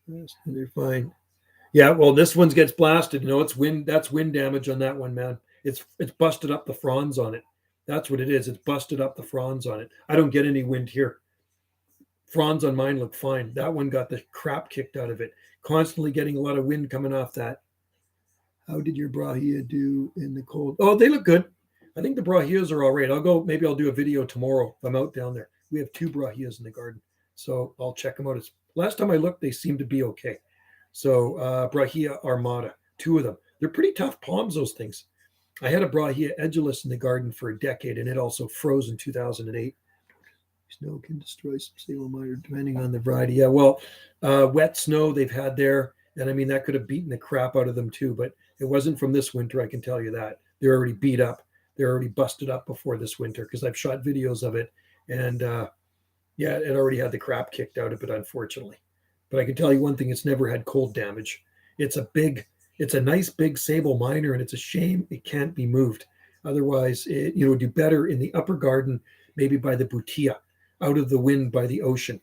Yes, they're fine. Yeah, well, this one gets blasted. It's wind. That's wind damage on that one, man. It's busted up the fronds on it. That's what it is. It's busted up the fronds on it. I don't get any wind here. Fronds on mine look fine. That one got the crap kicked out of it. Constantly getting a lot of wind coming off that. How did your brahia do in the cold? Oh, they look good. I think the brahias are all right. Maybe I'll do a video tomorrow if I'm out down there. We have 2 brahias in the garden, so I'll check them out. Last time I looked, they seem to be okay. So brahia armata, 2 of them. They're pretty tough palms, those things. I had a brahia edulis in the garden for a decade, and it also froze in 2008. Snow can destroy some sable minor depending on the variety. Yeah, well, wet snow they've had there, and I mean that could have beaten the crap out of them too, but it wasn't from this winter, I can tell you that. They're already beat up. They're already busted up before this winter because I've shot videos of it, and yeah, it already had the crap kicked out of it, unfortunately. But I can tell you one thing, it's never had cold damage. It's a nice big sable minor, and it's a shame it can't be moved. Otherwise, it would do better in the upper garden, maybe by the butia, out of the wind by the ocean.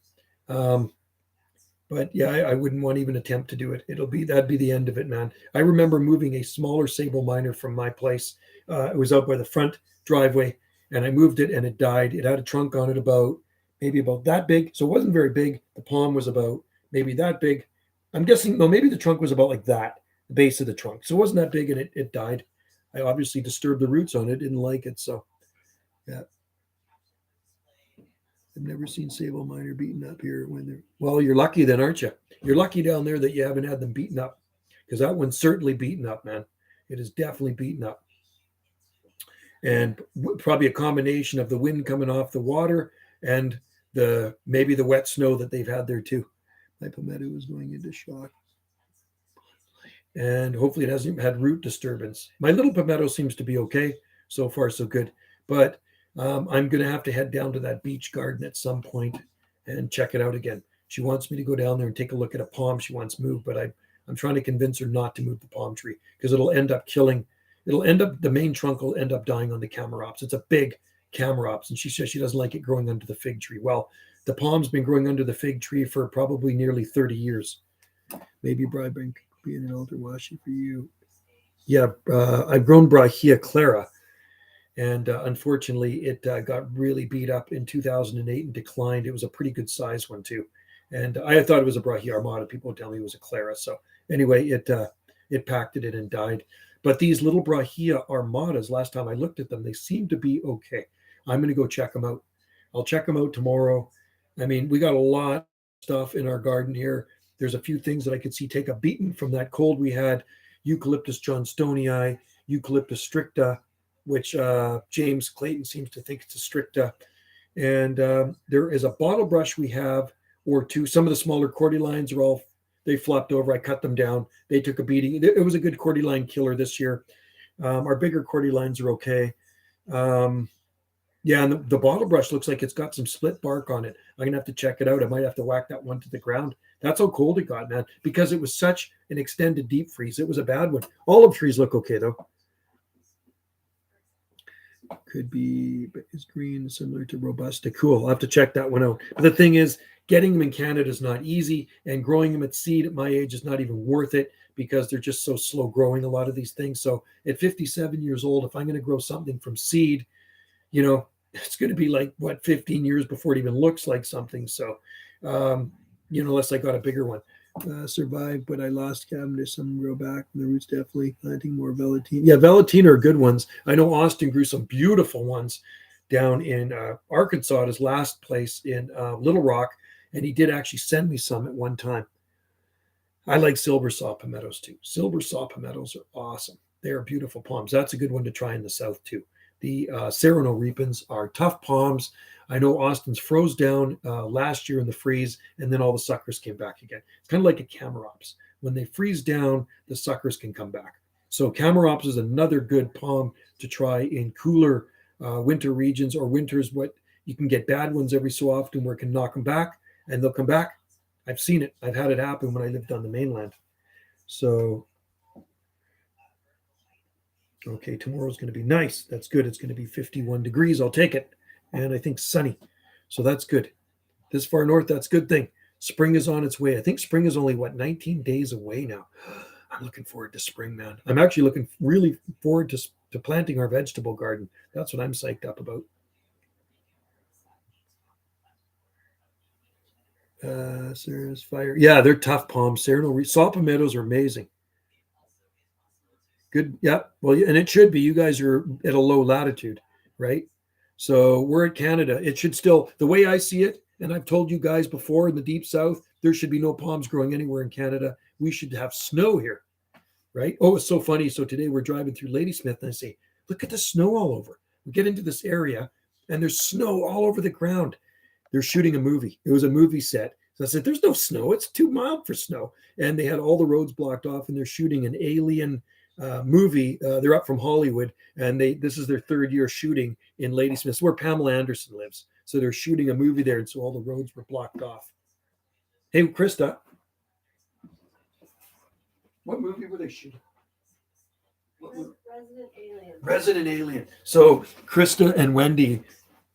But yeah, I wouldn't want to even attempt to do it. That'd be the end of it, man. I remember moving a smaller sable minor from my place. It was out by the front driveway, and I moved it, and it died. It had a trunk on it maybe about that big. So it wasn't very big. The palm was about maybe that big. I'm guessing, no, maybe the trunk was about like that, the base of the trunk. So it wasn't that big, and it died. I obviously disturbed the roots on it, didn't like it. So yeah. I've never seen sable minor beaten up here well, you're lucky then, aren't you? You're lucky down there that you haven't had them beaten up, because that one's certainly beaten up, man. It is definitely beaten up. And probably a combination of the wind coming off the water and maybe the wet snow that they've had there too. My palmetto is going into shock. And hopefully it hasn't had root disturbance. My little palmetto seems to be okay. So far, so good. But I'm going to have to head down to that beach garden at some point and check it out again. She wants me to go down there and take a look at a palm she wants moved, but I'm trying to convince her not to move the palm tree because the main trunk will end up dying on the Camarops. It's a big Camarops, and she says she doesn't like it growing under the fig tree. Well, the palm's been growing under the fig tree for probably nearly 30 years. Maybe Bribing being an altar washi for you. Yeah, I've grown Brahia clara, and unfortunately it got really beat up in 2008 and declined. It was a pretty good size one too, and I thought it was a Brahia armata. People would tell me it was a clara. So anyway, it packed it and died. But these little Brahia armatas, last time I looked at them, they seem to be okay. I'm going to go check them out. I'll check them out tomorrow. I mean, we got a lot of stuff in our garden here. There's a few things that I could see take a beating from that cold we had. Eucalyptus johnstonii, Eucalyptus stricta, which James Clayton seems to think it's a stricta. And there is a bottle brush we have, or two. Some of the smaller cordylines they flopped over. I cut them down. They took a beating. It was a good cordyline killer this year. Our bigger cordylines are okay. Yeah, and the bottle brush looks like it's got some split bark on it. I'm going to have to check it out. I might have to whack that one to the ground. That's how cold it got, man, because it was such an extended deep freeze. It was a bad one. Olive trees look okay, though. Could be, but is green similar to Robusta? Cool. I'll have to check that one out. But the thing is, getting them in Canada is not easy, and growing them at seed at my age is not even worth it because they're just so slow growing, a lot of these things. So at 57 years old, if I'm going to grow something from seed, it's going to be like, 15 years before it even looks like something. So, unless I got a bigger one. Survived, but I lost cavendish. Some grow back. The roots definitely planting more velatine. Yeah, velatine are good ones. I know Austin grew some beautiful ones down in Arkansas, his last place in Little Rock, and he did actually send me some at one time. I like silver saw palmettos too. Silver saw palmettos are awesome. They are beautiful palms. That's a good one to try in the south too. The Serrano repens are tough palms. I know Austin's froze down last year in the freeze, and then all the suckers came back again. It's kind of like a Camarops. When they freeze down, the suckers can come back. So Camarops is another good palm to try in cooler winter regions, or winters. What you can get bad ones every so often where it can knock them back, and they'll come back. I've seen it. I've had it happen when I lived on the mainland. So, okay, tomorrow's going to be nice. That's good. It's going to be 51 degrees. I'll take it. And I think sunny. So that's good. This far north, that's a good thing. Spring is on its way. I think spring is only, 19 days away now. I'm looking forward to spring, man. I'm actually looking really forward to planting our vegetable garden. That's what I'm psyched up about. Sarah's fire. Yeah, they're tough palms. Saw palmettos are amazing. Good. Yeah. Well, and it should be. You guys are at a low latitude, right? So we're at Canada. It should still, the way I see it, and I've told you guys before, in the deep south, there should be no palms growing anywhere in Canada. We should have snow here, right? Oh, it's so funny. So today we're driving through Ladysmith, and I say, look at the snow all over. We get into this area, and there's snow all over the ground. They're shooting a movie. It was a movie set. So I said, there's no snow. It's too mild for snow. And they had all the roads blocked off, and they're shooting an alien movie. They're up from Hollywood, and this is their third year shooting in Ladysmith, where Pamela Anderson lives. So they're shooting a movie there, and so all the roads were blocked off. Hey, Krista, what movie were they shooting? Resident Alien. Resident Alien. So Krista and Wendy,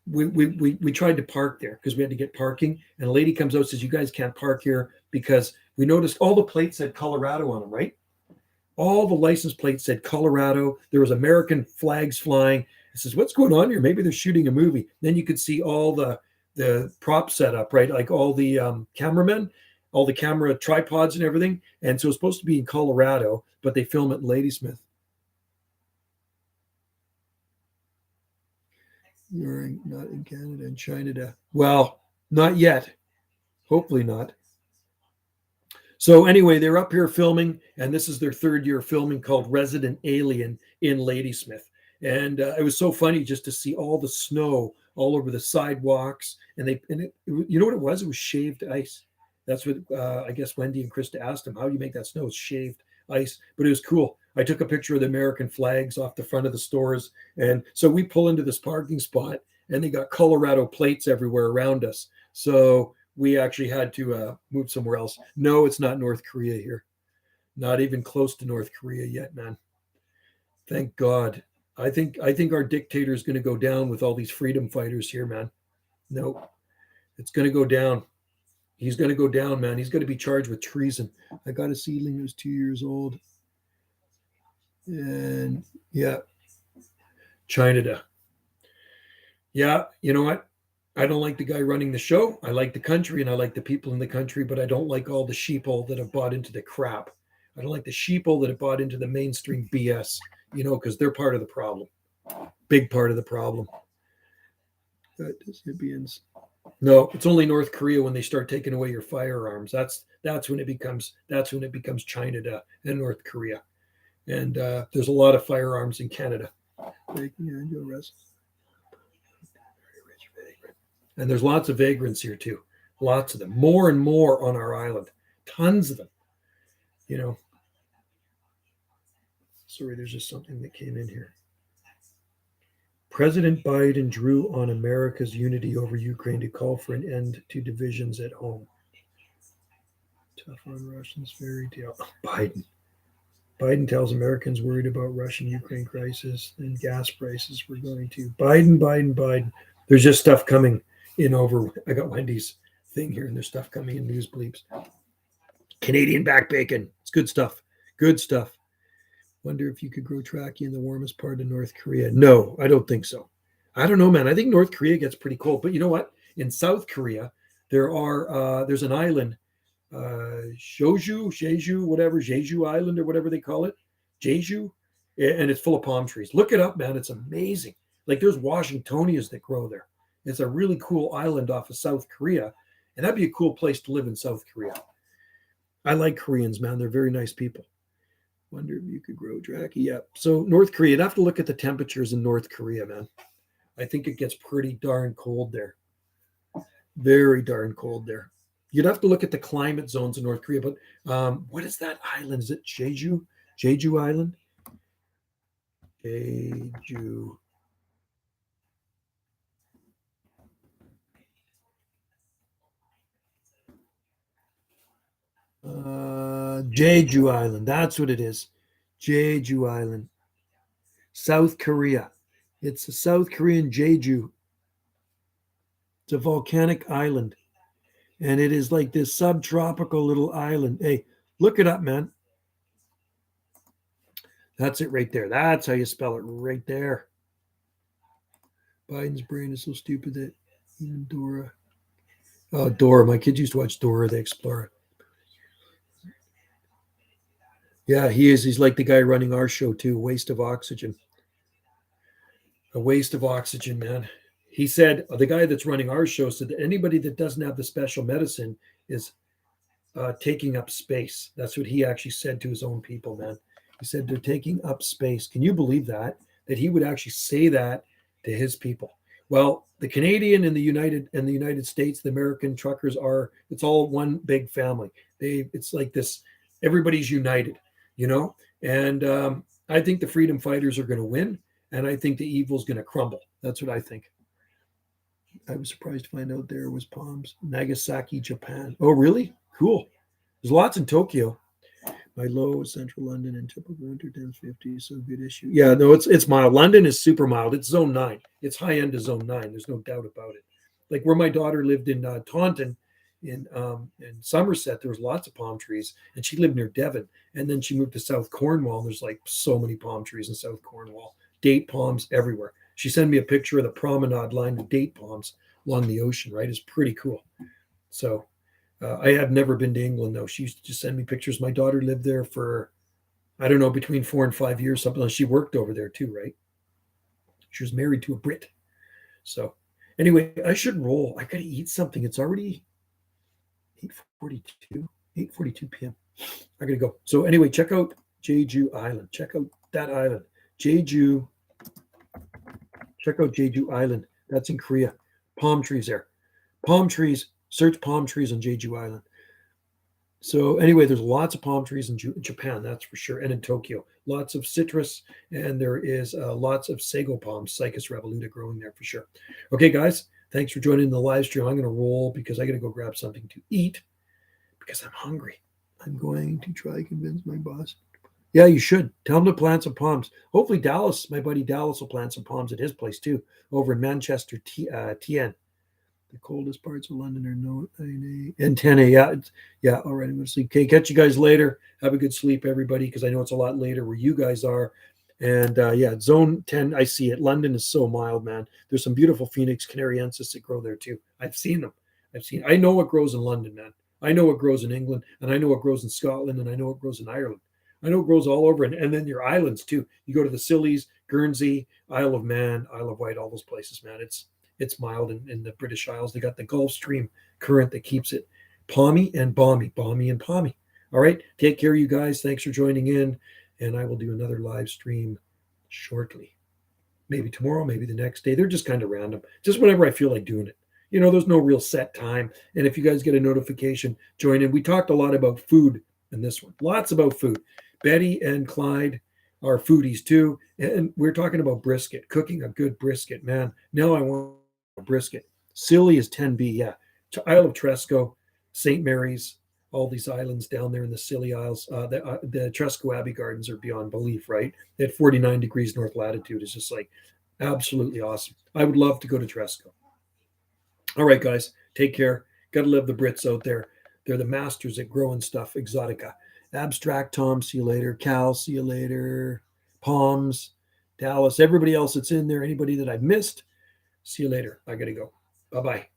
we tried to park there because we had to get parking, and a lady comes out and says, you guys can't park here because we noticed all the plates said Colorado on them, right? All the license plates said Colorado. There was American flags flying. I says, what's going on here? Maybe they're shooting a movie. Then you could see all the prop setup, right? Like all the cameramen, all the camera tripods and everything. And so it's supposed to be in Colorado, but they film it in Ladysmith. You're not in Canada and China. Well, not yet. Hopefully not. So anyway, they're up here filming, and this is their third year filming, called Resident Alien in Ladysmith. And it was so funny just to see all the snow all over the sidewalks. You know what it was? It was shaved ice. That's what I guess Wendy and Krista asked them. How do you make that snow? It's shaved ice, but it was cool. I took a picture of the American flags off the front of the stores. And so we pull into this parking spot, and they got Colorado plates everywhere around us. So we actually had to move somewhere else. No, it's not North Korea here. Not even close to North Korea yet, man. Thank God. I think our dictator is going to go down with all these freedom fighters here, man. No, it's going to go down. He's going to go down, man. He's going to be charged with treason. I got a seedling that was 2 years old. And yeah, China. Yeah, you know what? I don't like the guy running the show. I like the country and I like the people in the country, but I don't like all the sheeple that have bought into the crap. I don't like the sheeple that have bought into the mainstream BS, because they're part of the problem. Big part of the problem. No, it's only North Korea when they start taking away your firearms. That's when it becomes China and North Korea. And there's a lot of firearms in Canada. And there's lots of vagrants here too. Lots of them. More and more on our island. Tons of them. Sorry, there's just something that came in here. President Biden drew on America's unity over Ukraine to call for an end to divisions at home. Tough on Russians fairy tale. Biden tells Americans worried about Russian-Ukraine crisis and gas prices. We're going to Biden. There's just stuff coming in over. I got Wendy's thing here, and there's stuff coming in news bleeps. Canadian back bacon. It's good stuff. Good stuff. Wonder if you could grow trachea in the warmest part of North Korea. No, I don't think so. I don't know, man. I think North Korea gets pretty cold. But you know what? In South Korea, there's an island, Jeju Island or whatever they call it, Jeju, and it's full of palm trees. Look it up, man. It's amazing. Like there's Washingtonias that grow there. It's a really cool island off of South Korea, and that'd be a cool place to live in South Korea. I like Koreans, man. They're very nice people. Wonder if you could grow trachea. Yeah. So North Korea, you'd have to look at the temperatures in North Korea, man. I think it gets pretty darn cold there. Very darn cold there. You'd have to look at the climate zones in North Korea. But what is that island? Is it Jeju? Jeju Island? Jeju. Jeju Island. That's what it is. Jeju Island. South Korea. It's a South Korean Jeju. It's a volcanic island. And it is like this subtropical little island. Hey, look it up, man. That's it right there. That's how you spell it right there. Biden's brain is so stupid that even Dora. Oh, Dora. My kids used to watch Dora the Explorer. Yeah, he is. He's like the guy running our show, too. Waste of oxygen. A waste of oxygen, man. He said, the guy that's running our show said that anybody that doesn't have the special medicine is taking up space. That's what he actually said to his own people, man. He said they're taking up space. Can you believe that? That he would actually say that to his people. Well, the Canadian and the United States, the American truckers it's all one big family. It's like this, everybody's united, you know? And I think the freedom fighters are going to win. And I think the evil's going to crumble. That's what I think. I was surprised to find out there was palms. Nagasaki, Japan. Oh, really? Cool. There's lots in Tokyo. My low is central London and typical winter times 50. So good issue. Yeah, no, it's mild. London is super mild. It's zone 9. It's high end of zone 9. There's no doubt about it. Like where my daughter lived in Taunton in Somerset, there was lots of palm trees. And she lived near Devon. And then she moved to South Cornwall. And there's like so many palm trees in South Cornwall. Date palms everywhere. She sent me a picture of the promenade lined with date palms along the ocean, right? It's pretty cool. So I have never been to England, though. She used to just send me pictures. My daughter lived there for, I don't know, between 4 and 5 years, something like. She worked over there too, right? She was married to a Brit. So anyway, I should roll. I got to eat something. It's already 8:42 p.m. I got to go. So anyway, check out Jeju Island. Check out that island. Jeju. Check out Jeju Island. That's in Korea. Palm trees there. Palm trees. Search palm trees on Jeju Island. So anyway, there's lots of palm trees in Japan, that's for sure, and in Tokyo. Lots of citrus, and there is lots of sago palms, Cycas revoluta, growing there for sure. Okay, guys, thanks for joining the live stream. I'm going to roll because I got to go grab something to eat because I'm hungry. I'm going to try to convince my boss. Yeah, you should. Tell him to plant some palms. Hopefully Dallas, my buddy Dallas, will plant some palms at his place too, over in Manchester, TN. The coldest parts of London are 9A and 10A. Yeah. All right. I'm going to sleep. Okay. Catch you guys later. Have a good sleep, everybody, because I know it's a lot later where you guys are. And yeah, zone 10, I see it. London is so mild, man. There's some beautiful Phoenix canariensis that grow there too. I've seen them. I know what grows in London, man. I know what grows in England, and I know what grows in Scotland, and I know what grows in Ireland. I know it grows all over, and then your islands too. You go to the Scillies, Guernsey, Isle of Man, Isle of Wight, all those places, man. It's mild in the British Isles. They got the Gulf Stream current that keeps it palmy and balmy. All right, take care, you guys. Thanks for joining in, and I will do another live stream shortly. Maybe tomorrow, maybe the next day. They're just kind of random, just whenever I feel like doing it. You know, there's no real set time. And if you guys get a notification, join in. We talked a lot about food in this one, lots about food. Betty and Clyde are foodies too. And we're talking about brisket, cooking a good brisket, man. Now I want a brisket. Silly is 10B, yeah. Isle of Tresco, St. Mary's, all these islands down there in the Scilly Isles. The Tresco Abbey Gardens are beyond belief, right? At 49 degrees north latitude is just like absolutely awesome. I would love to go to Tresco. All right, guys, take care. Got to love the Brits out there. They're the masters at growing stuff, exotica. Abstract Tom, see you later. Cal, see you later. Palms, Dallas, everybody else that's in there, anybody that I missed, see you later. I got to go. Bye-bye.